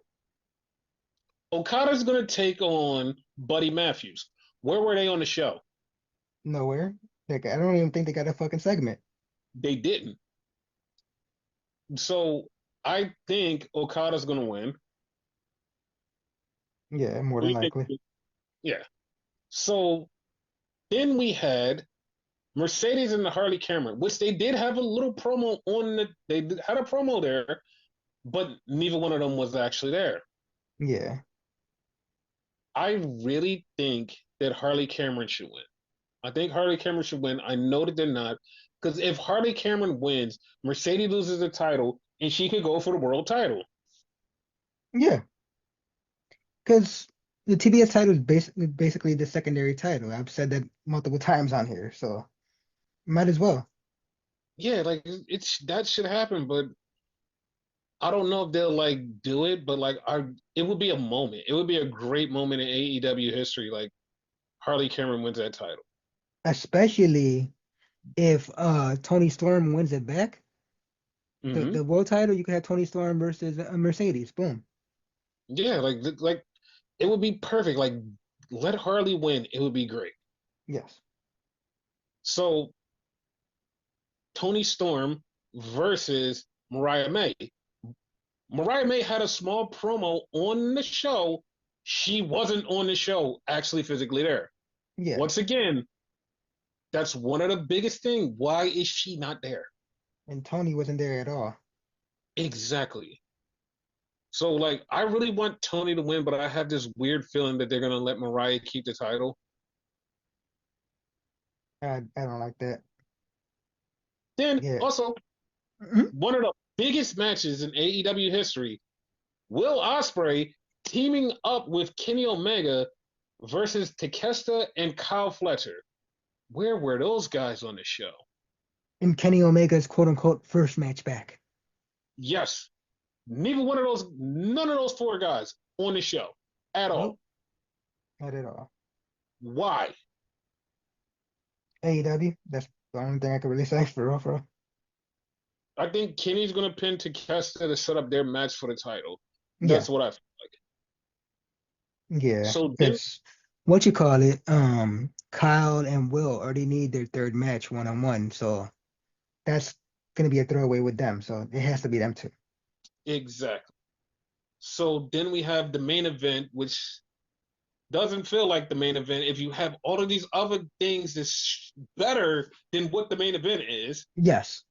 Okada's going to take on Buddy Matthews. Where were they on the show? Nowhere. Like, I don't even think they got a fucking segment. They didn't. So I think Okada's going to win. Yeah, more What do than you think? likely. Yeah. So then we had Mercedes and the Harley Cameron, which they did have a little promo on the. They had a promo there, but neither one of them was actually there. Yeah. I really think that Harley Cameron should win. I think Harley Cameron should win. I know that they're not, because if Harley Cameron wins, Mercedes loses the title, and she could go for the world title. Yeah. Because the TBS title is basically the secondary title. I've said that multiple times on here, so might as well. Yeah, like it's that should happen, but I don't know if they'll like do it, but like it would be a moment. It would be a great moment in AEW history. Like Harley Cameron wins that title. Especially if Tony Storm wins it back. The Hmm. world title, you could have Tony Storm versus Mercedes. Boom. Yeah, like it would be perfect. Like let Harley win. It would be great. Yes. So Tony Storm versus Mariah May. Mariah May had a small promo on the show. She wasn't on the show actually physically there. Yeah. Once again, that's one of the biggest things. Why is she not there? And Tony wasn't there at all. Exactly. So like I really want Tony to win, but I have this weird feeling that they're gonna let Mariah keep the title. I don't like that. Then Yeah. also Mhm. one of the biggest matches in AEW history, Will Ospreay teaming up with Kenny Omega versus Takeshita and Kyle Fletcher. Where were those guys on the show? In Kenny Omega's quote unquote first match back. Yes, none of those four guys on the show at all. Nope. Not at all. Why? AEW, that's the only thing I can really say for real, for real. I think Kenny's gonna pin Takeshita to set up their match for the title. Yeah. That's what I feel like. Yeah. So then, Because what you call it, Kyle and Will already need their third match one on one. So that's gonna be a throwaway with them. So it has to be them two. exactly. So then we have the main event, which doesn't feel like the main event if you have all of these other things that's better than what the main event is. Yes.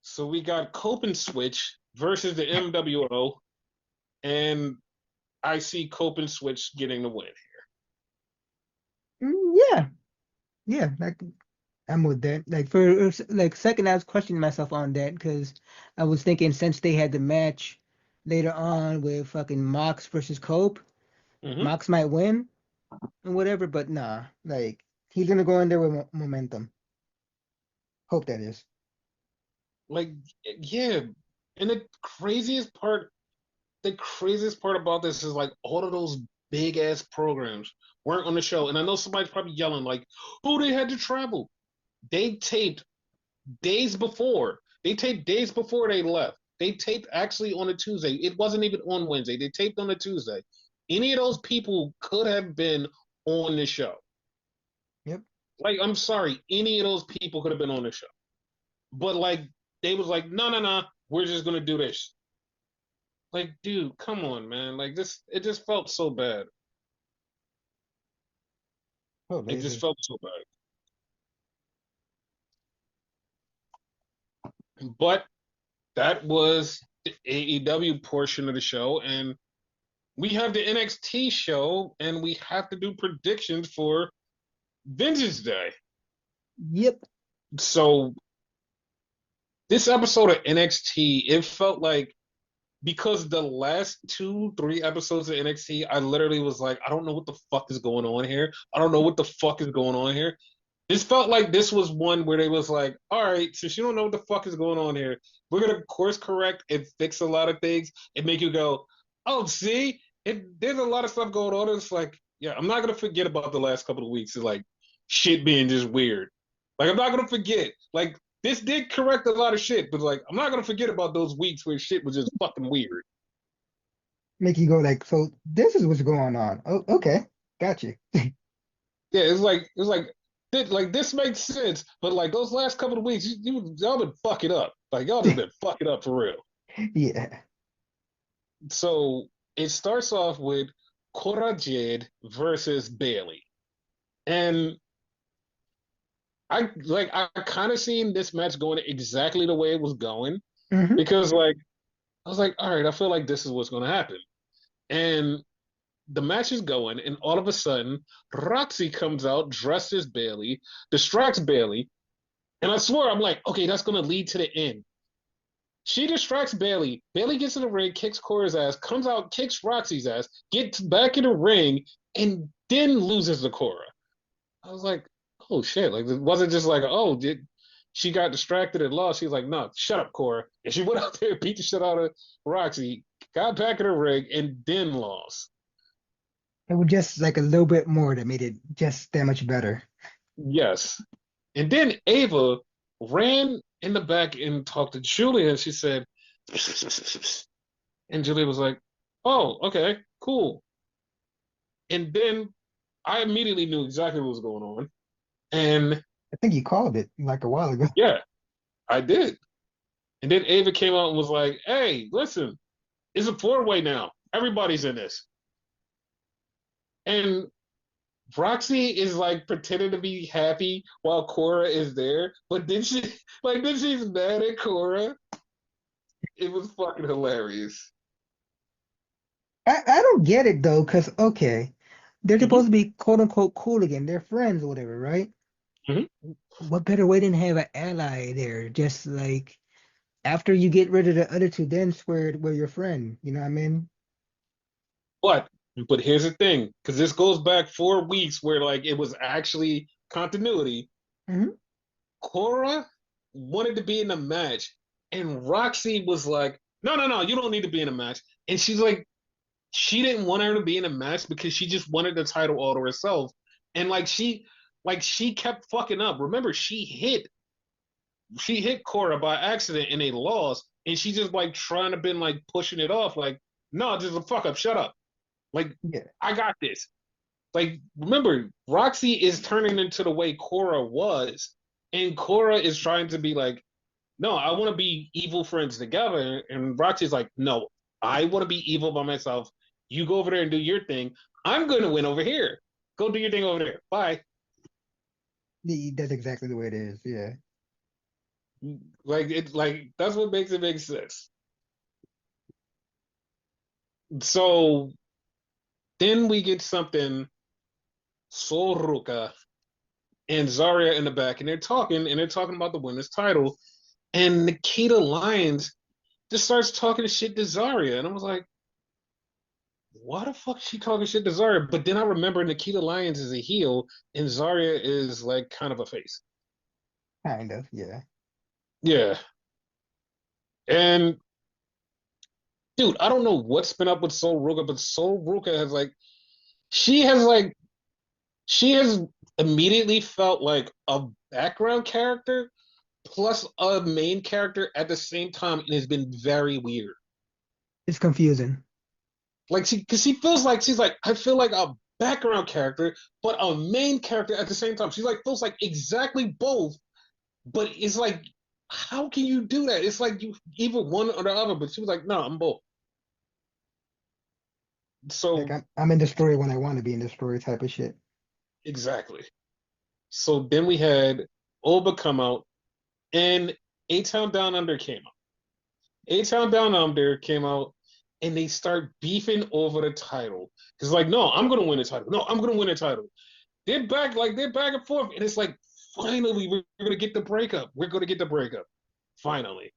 So we got Cope and Switch versus the MWO, and I see Cope and Switch getting the win. Yeah. Yeah. Like, I'm with that. Like for like second, I was questioning myself on that because I was thinking since they had the match later on with fucking Mox versus Cope, Hmm. Mox might win and whatever, but nah, like he's gonna go in there with momentum. Hope that is. Like, yeah. And the craziest part about this is like all of those big ass programs weren't on the show. And I know somebody's probably yelling, like, oh, they had to travel. They taped days before. They taped days before they left. They taped actually on a Tuesday. It wasn't even on Wednesday. They taped on a Tuesday. Any of those people could have been on the show. Yep. Like, I'm sorry, any of those people could have been on the show. But like, they was like, no, no, no, we're just gonna do this. Like, dude, come on, man. Like this, it just felt so bad. Oh, It just lazy. felt so bad. But that was the AEW portion of the show, and we have the NXT show, and we have to do predictions for Vengeance Day. Yep. So this episode of NXT, it felt like because the last two, three episodes of NXT, I literally was like, I don't know what the fuck is going on here. I don't know what the fuck is going on here. This felt like this was one where they was like, all right, since you don't know what the fuck is going on here, we're gonna course correct and fix a lot of things and make you go, oh, see, there's a lot of stuff going on. It's like, yeah, I'm not gonna forget about the last couple of weeks. It's like shit being just weird. Like I'm not gonna forget. Like this did correct a lot of shit, but like I'm not gonna forget about those weeks where shit was just fucking weird. Make you go like, so this is what's going on. Oh, okay. Got you. Yeah, like this makes sense, but like those last couple of weeks, y'all been fucking up. Like y'all just been fucking up for real. Yeah. So it starts off with Cora Jade versus Bailey, and I kind of seen this match going exactly the way it was going Hmm. because like I was like, all right, I feel like this is what's going to happen, and the match is going, and all of a sudden, Roxy comes out dressed as Bailey, distracts Bailey, and I swear I'm like, okay, that's going to lead to the end. She distracts Bailey. Bailey gets in the ring, kicks Cora's ass, comes out, kicks Roxy's ass, gets back in the ring, and then loses to Cora. I was like, oh shit! Like it wasn't just like, oh, did she got distracted and lost? She was like, no, shut up, Cora. And she went out there, beat the shit out of Roxy, got back in the ring, and then lost. It was just like a little bit more that made it just that much better. Yes. And then Ava ran in the back and talked to Julia, and she said, and Julia was like, oh, okay, cool. And then I immediately knew exactly what was going on. And I think you called it like a while ago. yeah, I did. And then Ava came out and was like, hey, listen, it's a four-way now. Everybody's in this. And Roxy is like pretending to be happy while Cora is there, but then she's mad at Cora. It was fucking hilarious. I don't get it though, because okay, they're Hmm. supposed to be quote unquote cool again. They're friends or whatever, right? Hmm. What better way than have an ally there? Just like after you get rid of the other two, then swear we're your friend. You know what I mean? But but here's the thing, because this goes back 4 weeks where like it was actually continuity. Hmm. Cora wanted to be in the match, and Roxy was like, "No, no, no, you don't need to be in a match." And she's like, she didn't want her to be in a match because she just wanted the title all to herself. And like she kept fucking up. Remember, she hit Cora by accident and they lost, and she just like trying to been like pushing it off, like, no, just a fuck up, shut up. Like, Yeah. I got this. Like, remember, Roxy is turning into the way Cora was, and Cora is trying to be like, no, I want to be evil friends together. And Roxy's like, no, I want to be evil by myself. You go over there and do your thing. I'm going to win over here. Go do your thing over there. Bye. That's exactly the way it is. Yeah. Like it's like that's what makes it make sense. So then we get something Soruka and Zarya in the back, and they're talking about the women's title. And Nikita Lyons just starts talking shit to Zarya. And I was like, why the fuck is she talking shit to Zarya? But then I remember Nikita Lyons is a heel and Zarya is like kind of a face. Kind of. Yeah. Yeah. And dude, I don't know what's been up with Soul Ruka, but Soul Ruka she has like she has immediately felt like a background character, plus a main character at the same time, and it's been very weird. It's confusing. Like because she feels like she's like I feel like a background character, but a main character at the same time. She's like feels like exactly both, but it's like how can you do that? It's like you either one or the other. But she was like, no, I'm both. Like So I'm in the story when I want to be in the story type of shit. exactly. So then we had Oba come out, and A Town Down Under came out. A Town Down Under came out, and they start beefing over the title. It's like, no, I'm gonna win the title. No, I'm gonna win the title. They're back and forth, and it's like, finally, we're gonna get the breakup. We're gonna get the breakup. Finally,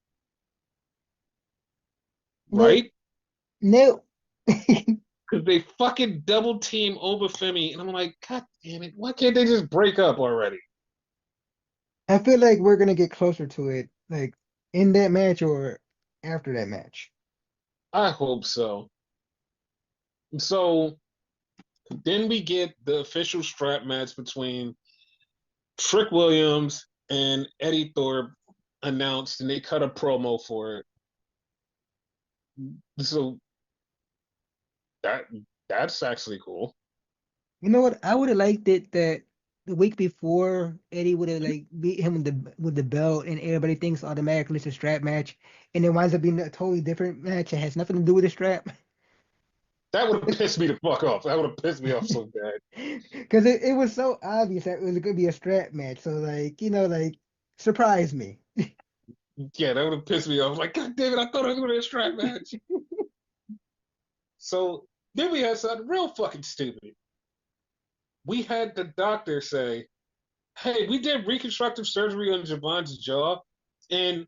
No, right? no. Because they fucking double team Obafemi, and I'm like, God damn it, why can't they just break up already? I feel like we're gonna get closer to it, like in that match or after that match. I hope so. So then we get the official strap match between Trick Williams and Eddie Thorpe announced, and they cut a promo for it. So that that's actually cool. You know what? I would have liked it that the week before Eddie would have like beat him with the belt, and everybody thinks automatically it's a strap match, and it winds up being a totally different match. It has nothing to do with the strap. That would have pissed me the fuck off. That would have pissed me off so bad. Because it was so obvious that it was gonna be a strap match. So like, like surprise me. Yeah, that would have pissed me off. Like, God damn it, I thought it was going to be a strap match. So then we had something real fucking stupid. We had the doctor say, hey, we did reconstructive surgery on Javon's jaw, and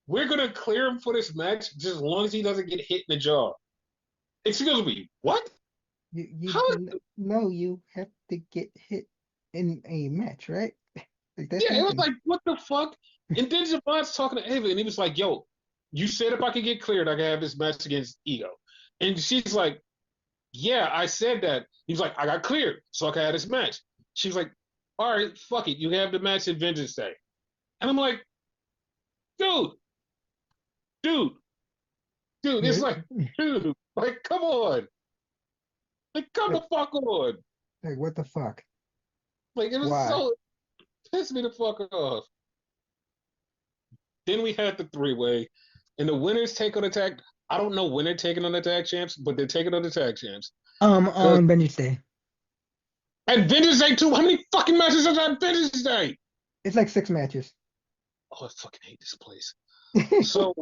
we're going to clear him for this match just as long as he doesn't get hit in the jaw. Excuse me, what? How is No, you have to get hit in a match, right? Like that Yeah, it was happens. like, what the fuck? And then Javon's talking to Ava, and he was like, yo, you said if I could get cleared, I could have this match against Ego. And she's like, yeah, I said that. He's like, I got cleared, so I could have this match. She's like, all right, fuck it. You have the match at Vengeance Day. And I'm like, dude, dude, dude. It's Yeah. like, dude, like, come on. Like, come the Like, fuck on. like what the fuck? Like, it was Why? so, pissed me the fuck off. Then we had the three-way, and the winners take on the tag. I don't know when they're taking on the tag champs, but they're taking on the tag champs. Because On Vengeance Day. at Vengeance Day too, how many fucking matches are there at Vengeance Day? It's like 6 matches. Oh, I fucking hate this place. So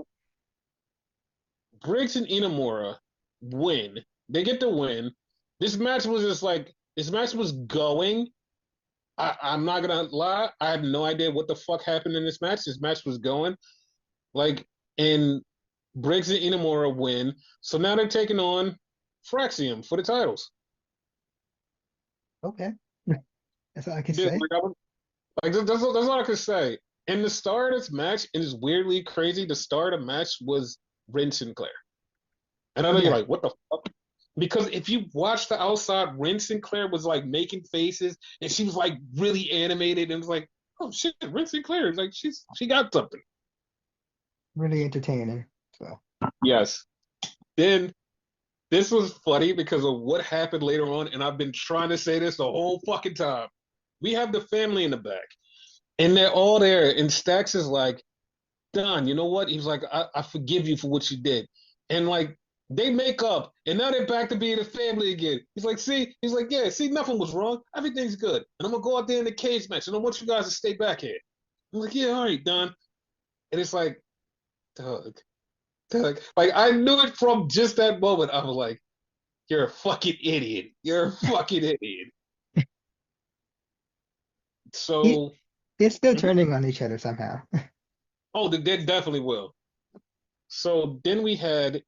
Briggs and Inamura win. They get the win. This match was just like this match was going. I'm not gonna lie. I have no idea what the fuck happened in this match. This match was going like, and Briggs and Inamura win. So now they're taking on Fraxium for the titles. Okay. That's all I can Yeah, say. that's all I can say. And the star of this match is weirdly crazy. The star of the match was Ren Sinclair. And I know you're Yeah. like, what the fuck? Because if you watch the outside, Ren Sinclair was like making faces and she was like really animated and was like, oh shit, Ren Sinclair is like she got something. Really entertaining. So Yes. Then this was funny because of what happened later on, and I've been trying to say this the whole fucking time. We have the family in the back, and they're all there, and Stax is like, Don, you know what? He was like, I forgive you for what you did. And like they make up and now they're back to being a family again. He's like, yeah, see, nothing was wrong. Everything's good. And I'm gonna go out there in the cage match and I want you guys to stay back here. I'm like, yeah, all right, Don. And it's like, Doug, Doug. Like I knew it from just that moment. I was like, you're a fucking idiot. You're a fucking idiot. he, So they're still turning on each other somehow. oh, they definitely will. So then we had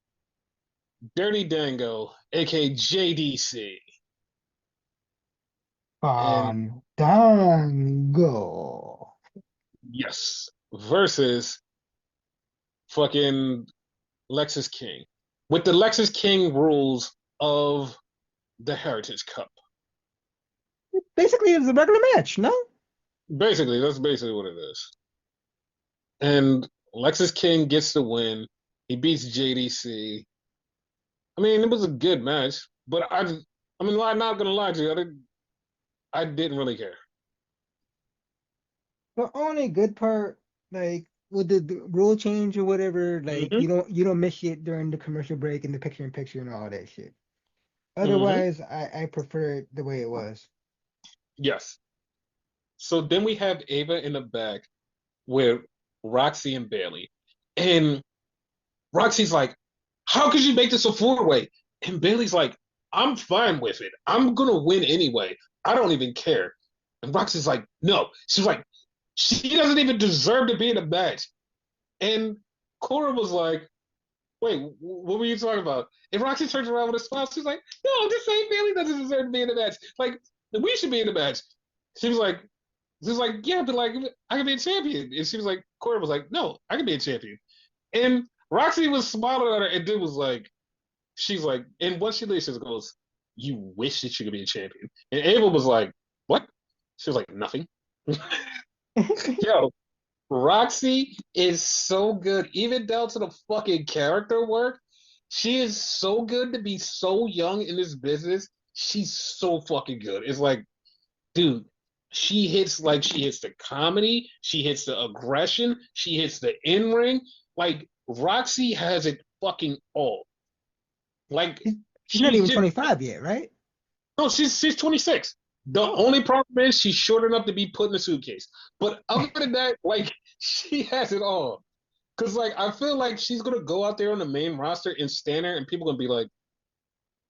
Dirty Dango, aka JDC. And Fandango. yes, versus fucking Lexus King with the Lexus King rules of the Heritage Cup. Basically, it's a regular match, no? Basically, that's basically what it is. and Lexus King gets the win. He beats JDC. I mean, it was a good match, but I'm not gonna lie to you, I didn't really care. The only good part, like with the rule change or whatever, like Hmm. you don't miss shit during the commercial break and the picture in picture and all that shit. Hmm. Otherwise, I prefer it the way it was. Yes. So then we have Ava in the back with Roxy and Bailey, and Roxy's like, "How could you make this a four-way?" And Bailey's like, "I'm fine with it. I'm gonna win anyway. I don't even care." And Roxy's like, "No." She's like, "She doesn't even deserve to be in a match." And Cora was like, "Wait, what were you talking about?" And Roxy turns around with a smile. She's like, "No, I'm just saying Bailey doesn't deserve to be in the match. Like, we should be in the match." She was like, "Yeah, but like, I can be a champion." And she was like, Cora was like, "No, I can be a champion." And Roxy was smiling at her, and then was like, she's like, and once she leaves, she goes, "You wish that you could be a champion." And Ava was like, "What?" She was like, "Nothing." Yo, Roxy is so good, even down to the fucking character work. She is so good to be so young in this business. She's so fucking good. It's like, dude, she hits the comedy, she hits the aggression, she hits the in ring. Like Roxy has it fucking all. Like She's, she's not she's even just 25 yet, right? no, she's 26. The Oh, only problem is she's short enough to be put in a suitcase. But other than that, like she has it all. Cause like I feel like she's gonna go out there on the main roster and stand there, and people are gonna be like,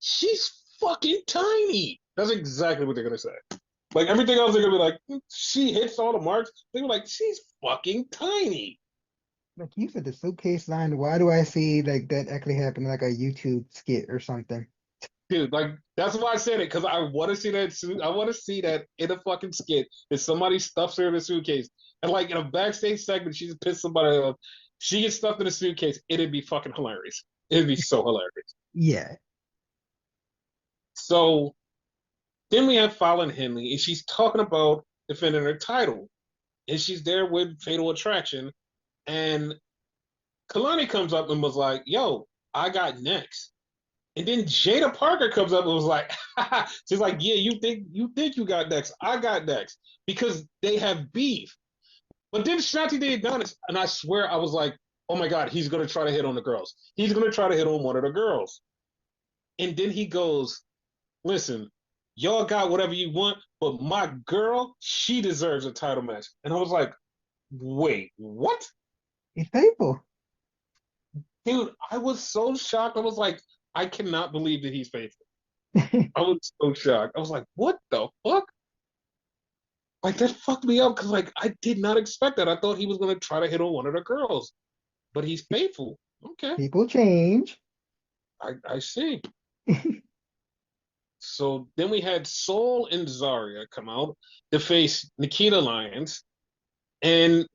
"She's fucking tiny." That's exactly what they're gonna say. Like everything else, they're gonna be like, "She hits all the marks." They're like, "She's fucking tiny." like you said, the suitcase line. Why do I see like that actually happen in like a YouTube skit or something? Dude, like that's why I said it because I want to see that. I want to see that in a fucking skit that somebody stuffs her in a suitcase, and like in a backstage segment, she just pissed somebody off. She gets stuffed in a suitcase. It'd be fucking hilarious. It'd be so hilarious. Yeah. So then we have Fallon Henley, and she's talking about defending her title, and she's there with Fatal Attraction, and Kalani comes up and was like, "Yo, I got next." And then Jada Parker comes up and was like, she's like, "Yeah, you think you got next. I got next." Because they have beef. But then Shanti did Adonis, and I swear I was like, "Oh my God, he's gonna try to hit on the girls. He's gonna try to hit on one of the girls." And then he goes, "Listen, y'all got whatever you want, but my girl, she deserves a title match." And I was like, "Wait, what?" He's faithful. Dude, I was so shocked. I was like, I cannot believe that he's faithful. I was so shocked. I was like, what the fuck? Like that fucked me up because like I did not expect that. I thought he was gonna try to hit on one of the girls, but he's faithful. Okay, People change. I see. So then we had Soul and Zarya come out to face Nikita Lyons, and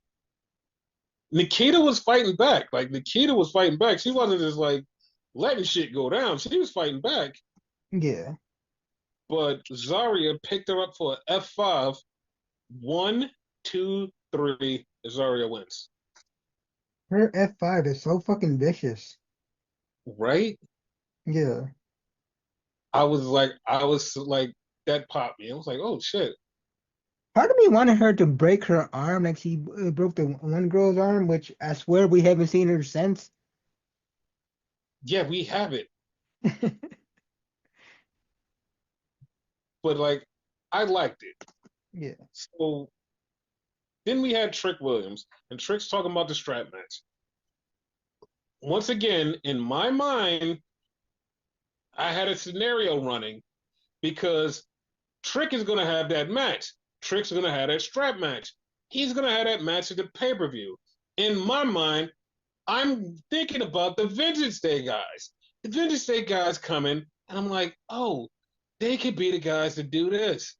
Nikita was fighting back. Like Nikita was fighting back. She wasn't just like letting shit go down. She was fighting back. Yeah. But Zarya picked her up for an F5. One, two, three. Zarya wins. Her F5 is so fucking vicious. Right? Yeah. I was like, that popped me. I was like, oh shit. Part of me wanted her to break her arm, like she broke the one girl's arm, which I swear we haven't seen her since. Yeah, we have it. But like, I liked it. Yeah. So then we had Trick Williams, and Trick's talking about the strap match. Once again, in my mind, I had a scenario running because Trick is going to have that match. Trick's going to have that strap match. He's going to have that match at the pay per view. In my mind, I'm thinking about the Vengeance Day guys. The Vengeance Day guys coming, and I'm like, oh, they could be the guys to do this.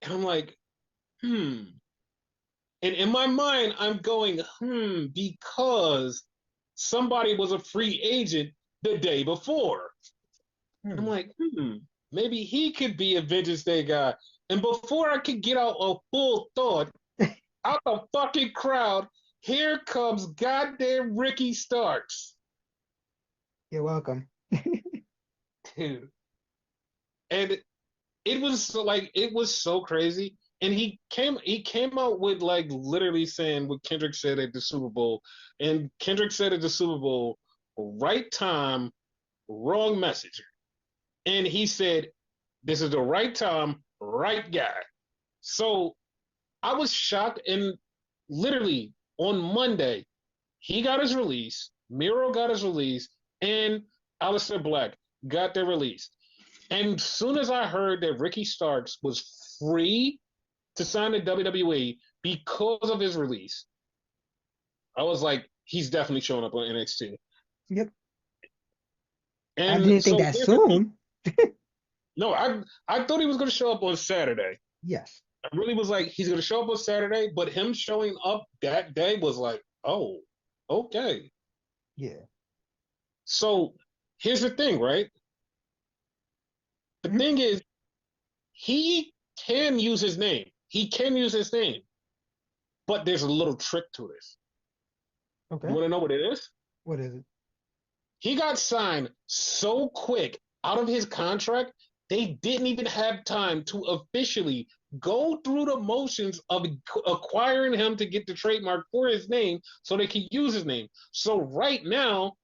And I'm like, hmm. And in my mind, I'm going, because somebody was a free agent the day before. I'm Hmm. like, maybe he could be a Vengeance Day guy. And before I could get out a full thought, out the fucking crowd, Here comes goddamn Ricky Starks. You're welcome. Dude. And it was so crazy. And he came out with like literally saying what Kendrick said at the Super Bowl. And Kendrick said at the Super Bowl, right time, wrong message. And he said, this is the right time, right guy. So I was shocked, and literally on Monday, he got his release, Miro got his release, and Aleister Black got their release. And soon as I heard that Ricky Starks was free to sign to WWE because of his release, I was like, he's definitely showing up on NXT. Yep. I And didn't think so that here's the thing. soon. No, I thought he was going to show up on Saturday. Yes. I really was like, he's going to show up on Saturday, but him showing up that day was like, oh, okay. Yeah. So here's the thing, right? The Mhm. thing is, he can use his name. He can use his name, but there's a little trick to this. You Okay. want to know what it is? What is it? He got signed so quick out of his contract, they didn't even have time to officially go through the motions of acquiring him to get the trademark for his name so they can use his name. So right now,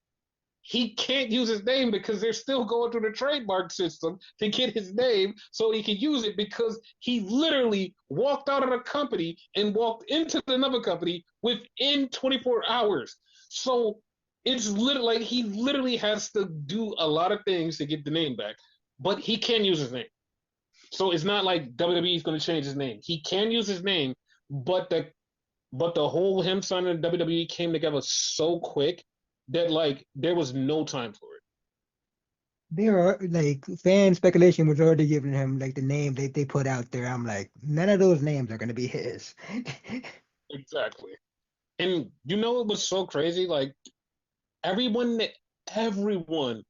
he can't use his name because they're still going through the trademark system to get his name so he can use it because he literally walked out of the company and walked into another company within 24 hours. So it's literally like he literally has to do a lot of things to get the name back, but he can use his name. So it's not like WWE is going to change his name. He can use his name, but the whole him signing WWE came together so quick that like there was no time for it. There are like fan speculation was already giving him like the name they put out there. I'm like, none of those names are gonna be his. Exactly. And you know it was so crazy? Like everyone that everyone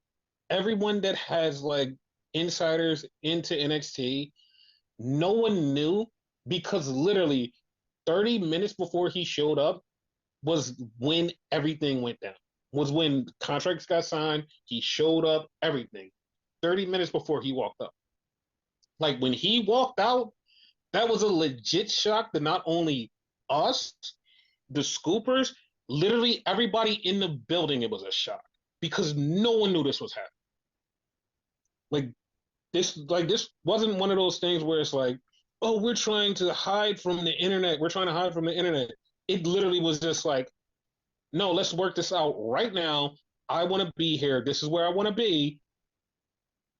everyone that has like insiders into NXT, no one knew because literally 30 minutes before he showed up was when everything went down. Was when contracts got signed, he showed up, everything. 30 minutes before he walked up. Like when he walked out, that was a legit shock to not only us, the scoopers, literally everybody in the building. It was a shock because no one knew this was happening. Like this wasn't one of those things where it's like, oh, we're trying to hide from the internet. We're trying to hide from the internet. It literally was just like, no, let's work this out right now. I want to be here. This is where I want to be.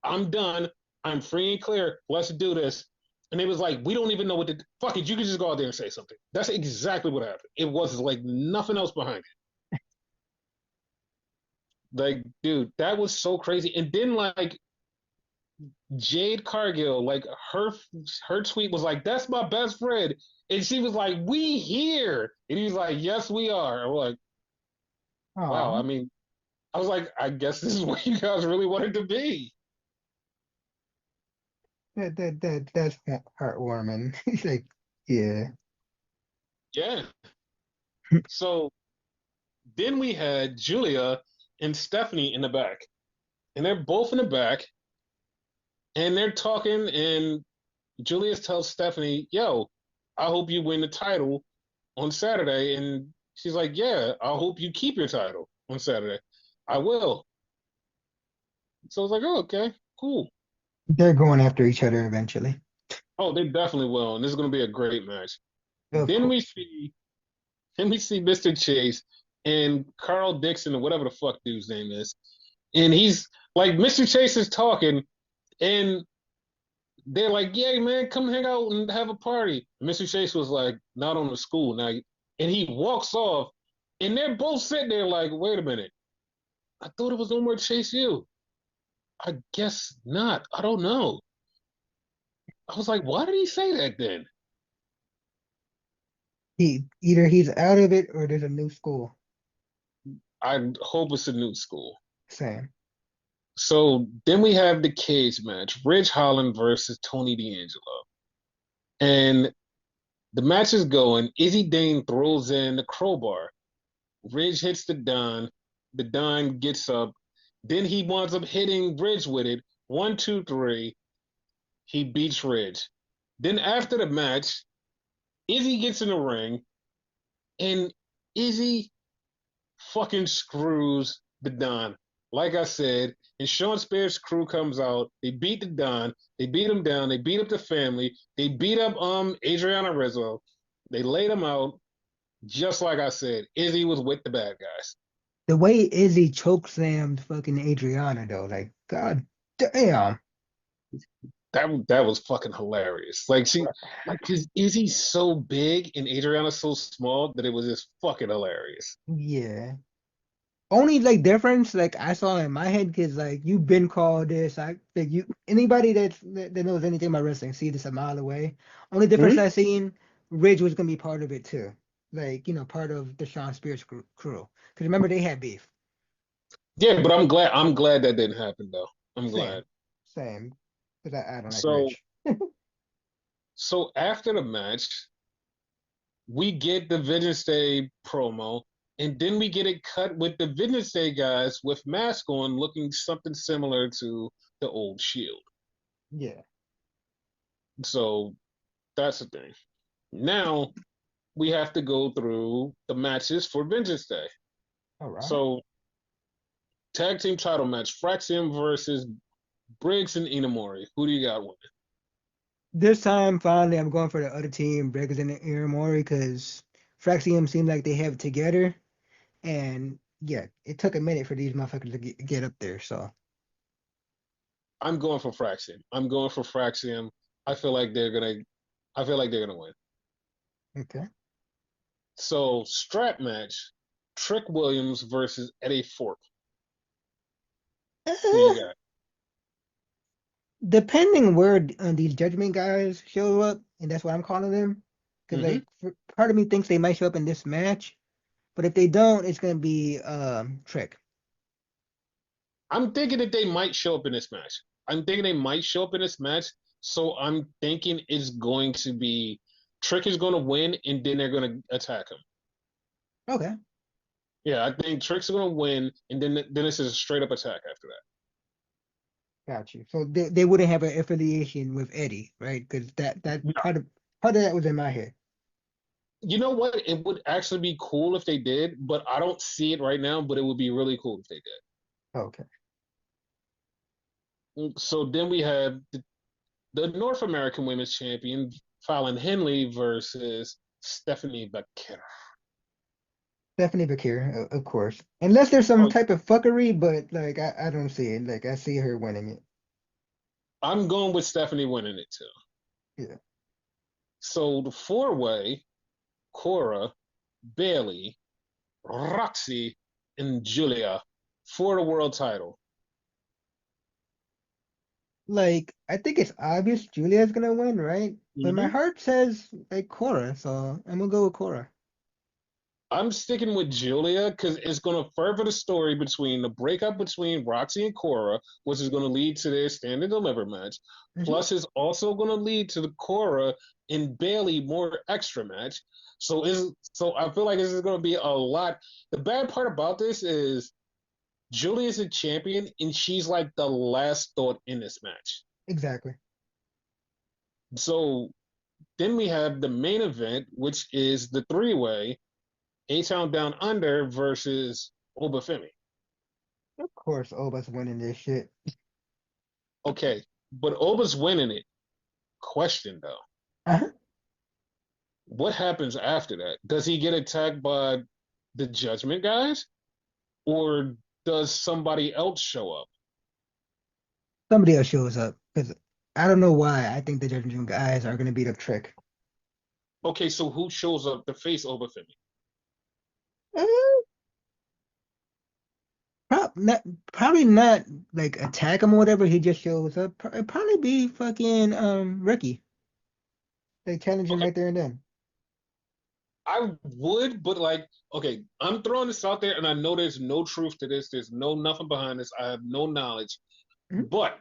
I'm done. I'm free and clear. Let's do this. And it was like, we don't even know what to fuck it. You can just go out there and say something. That's exactly what happened. It was like nothing else behind it. Like, dude, that was so crazy. And then like Jade Cargill, like her tweet was like, "That's my best friend," and she was like, "We here," and he's like, "Yes, we are." I'm like, wow. Oh, I mean, I was like, I guess this is where you guys really wanted to be. that's heartwarming. He's like, yeah. Yeah. So then we had Julia and Stephanie in the back, and they're both in the back, and they're talking, and Julius tells Stephanie, "Yo, I hope you win the title on Saturday," and she's like, "Yeah, I hope you keep your title on Saturday. I will." So I was like, "Oh, okay, cool." They're going after each other eventually. Oh, they definitely will, and this is going to be a great match. Of Then course. we see, then we see Mr. Chase and Carl Dixon or whatever the fuck dude's name is, and he's like, Mr. Chase is talking, and they're like, "Yeah, man, come hang out and have a party." Mr. Chase was like, "Not on the school now," and he walks off, and they're both sitting there like, "Wait a minute, I thought it was no more Chase U." I guess not. I don't know. I was like, why did he say that then? He either he's out of it or there's a new school. I hope it's a new school. Same. So then we have the cage match: Ridge Holland versus Tony D'Angelo, and The match is going. Izzy Dane throws in the crowbar. Ridge hits the Don. The Don gets up. Then he winds up hitting Ridge with it. One, two, three. He beats Ridge. Then after the match, Izzy gets in the ring and Izzy fucking screws the Don. Like I said, and Sean Spears' crew comes out. They beat the Don. They beat him down. They beat up the family. They beat up Adriana Rizzo. They laid him out. Just like I said, Izzy was with the bad guys. The way Izzy chokeslammed fucking Adriana though, like god damn. That was fucking hilarious. Like, cause Izzy's so big and Adriana's so small that it was just fucking hilarious. Yeah. Only like difference like I saw in my head because like you've been called this. I like you anybody that knows anything about wrestling see this a mile away. Only difference Mhm. I seen, Ridge was gonna be part of it too. Like, part of the Sean Spears crew. Because remember they had beef. Yeah, but I'm glad that didn't happen though. I'm Same. glad. Same. Because I don't like So Ridge. so after the match, we get the Vengeance Day promo, and then we get it cut with the Vengeance Day guys with mask on, looking something similar to the old Shield. Yeah. So that's the thing. Now we have to go through the matches for Vengeance Day. All right. So tag team title match: Fraxium versus Briggs and Inamori. Who do you got winning? This time, finally, I'm going for the other team, Breakers and Iramori, because Fraxium seemed like they have it together. And yeah, it took a minute for these motherfuckers to get up there. So, I'm going for Fraxium. I'm going for Fraxium. I feel like they're gonna. I feel like they're gonna win. okay. So strap match: Trick Williams versus Eddie Fork. Who you got? Depending where these judgment guys show up, and that's what I'm calling them, because Mm-hmm. like part of me thinks they might show up in this match, but if they don't, it's gonna be Trick. I'm thinking that they might show up in this match. I'm thinking they might show up in this match. So I'm thinking it's going to be Trick is going to win, and then they're going to attack him. Okay, Yeah, I think Trick's going to win, and then this is a straight up attack after that. got you. So they wouldn't have an affiliation with Eddie, right? Because that No. part of that was in my head. You know what? It would actually be cool if they did, but I don't see it right now. But it would be really cool if they Okay. did. So then we have the North American Women's Champion, Fallon Henley versus Stephanie Becker. Stephanie Bakir, of course. Unless there's some Oh, type of fuckery, but like I don't see it. Like I see her winning it. I'm going with Stephanie winning it too. Yeah. So the four way: Cora, Bailey, Roxy, and Julia for the world title. Like I think it's obvious Julia's gonna win, right? But my Mm-hmm. heart says like Cora, so I'm gonna go with Cora. I'm sticking with Julia because it's going to further the story between the breakup between Roxy and Cora, which is going to lead to their stand and deliver match. Hmm. Plus, it's also going to lead to the Cora and Bailey more extra match. So I feel like this is going to be a lot. The bad part about this is Julia's a champion and she's like the last thought in this match. Exactly. So then we have the main event, which is the three way A Town Down Under versus Obafemi. Of course, Oba's winning this shit. Okay, but Oba's winning it. Question though, Uh-huh. what happens after that? Does he get attacked by the Judgment guys, or does somebody else show up? Somebody else shows up because I don't know why I think the judging guys are gonna beat up Trick. Okay, so who shows up to face Obafemi? Uh, not, probably not like attack him or whatever. He just shows up. It'd probably be fucking Ricky. They challenge him Okay, right there and then. I would, but like, okay, I'm throwing this out there, and I know there's no truth to this. There's no nothing behind this. I have no knowledge, Mhm. but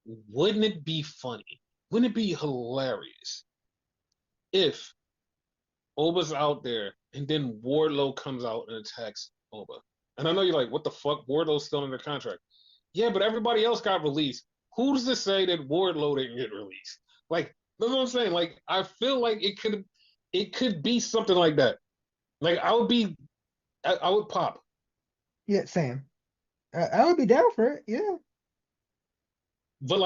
wouldn't it be funny? Wouldn't it be hilarious if Oba's out there and then Wardlow comes out and attacks Oba. And I know you're like, what the fuck? Wardlow's still under contract. Yeah, but everybody else got released. Who's to say that Wardlow didn't get released? Like, that's what I'm saying. Like, I feel like it could be something like that. Like, I would pop. Yeah, Sam. I would be down for it. Yeah. But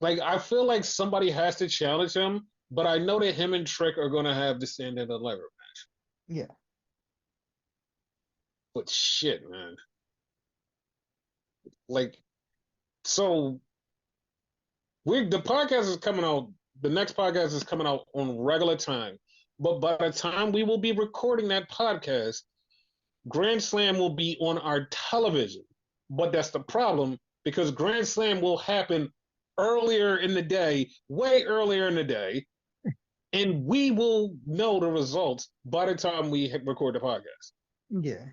I feel like somebody has to challenge him. But I know that him and Trick are gonna have the stand and deliver match. Yeah. But shit, man. Like, so the podcast is coming out. The next podcast is coming out on regular time. But by the time we will be recording that podcast, Grand Slam will be on our television. But that's the problem because Grand Slam will happen earlier in the day, way earlier in the day, and we will know the results by the time we record the podcast. Yeah.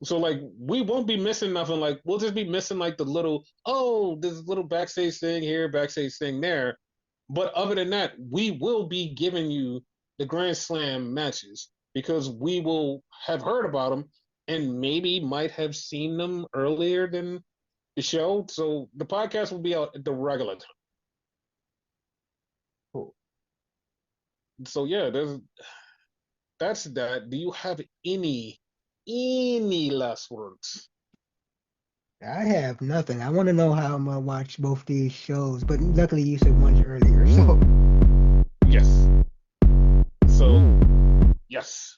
So like we won't be missing nothing. Like we'll just be missing like the little this little backstage thing here, backstage thing there. But other than that, we will be giving you the Grand Slam matches because we will have heard about them and maybe might have seen them earlier than the show. So the podcast will be out at the regular time. Cool. So yeah, that's that. Do you have any last words? I have nothing. I want to know how I'm gonna watch both these shows, but luckily you said one's earlier, so Yes. So yes.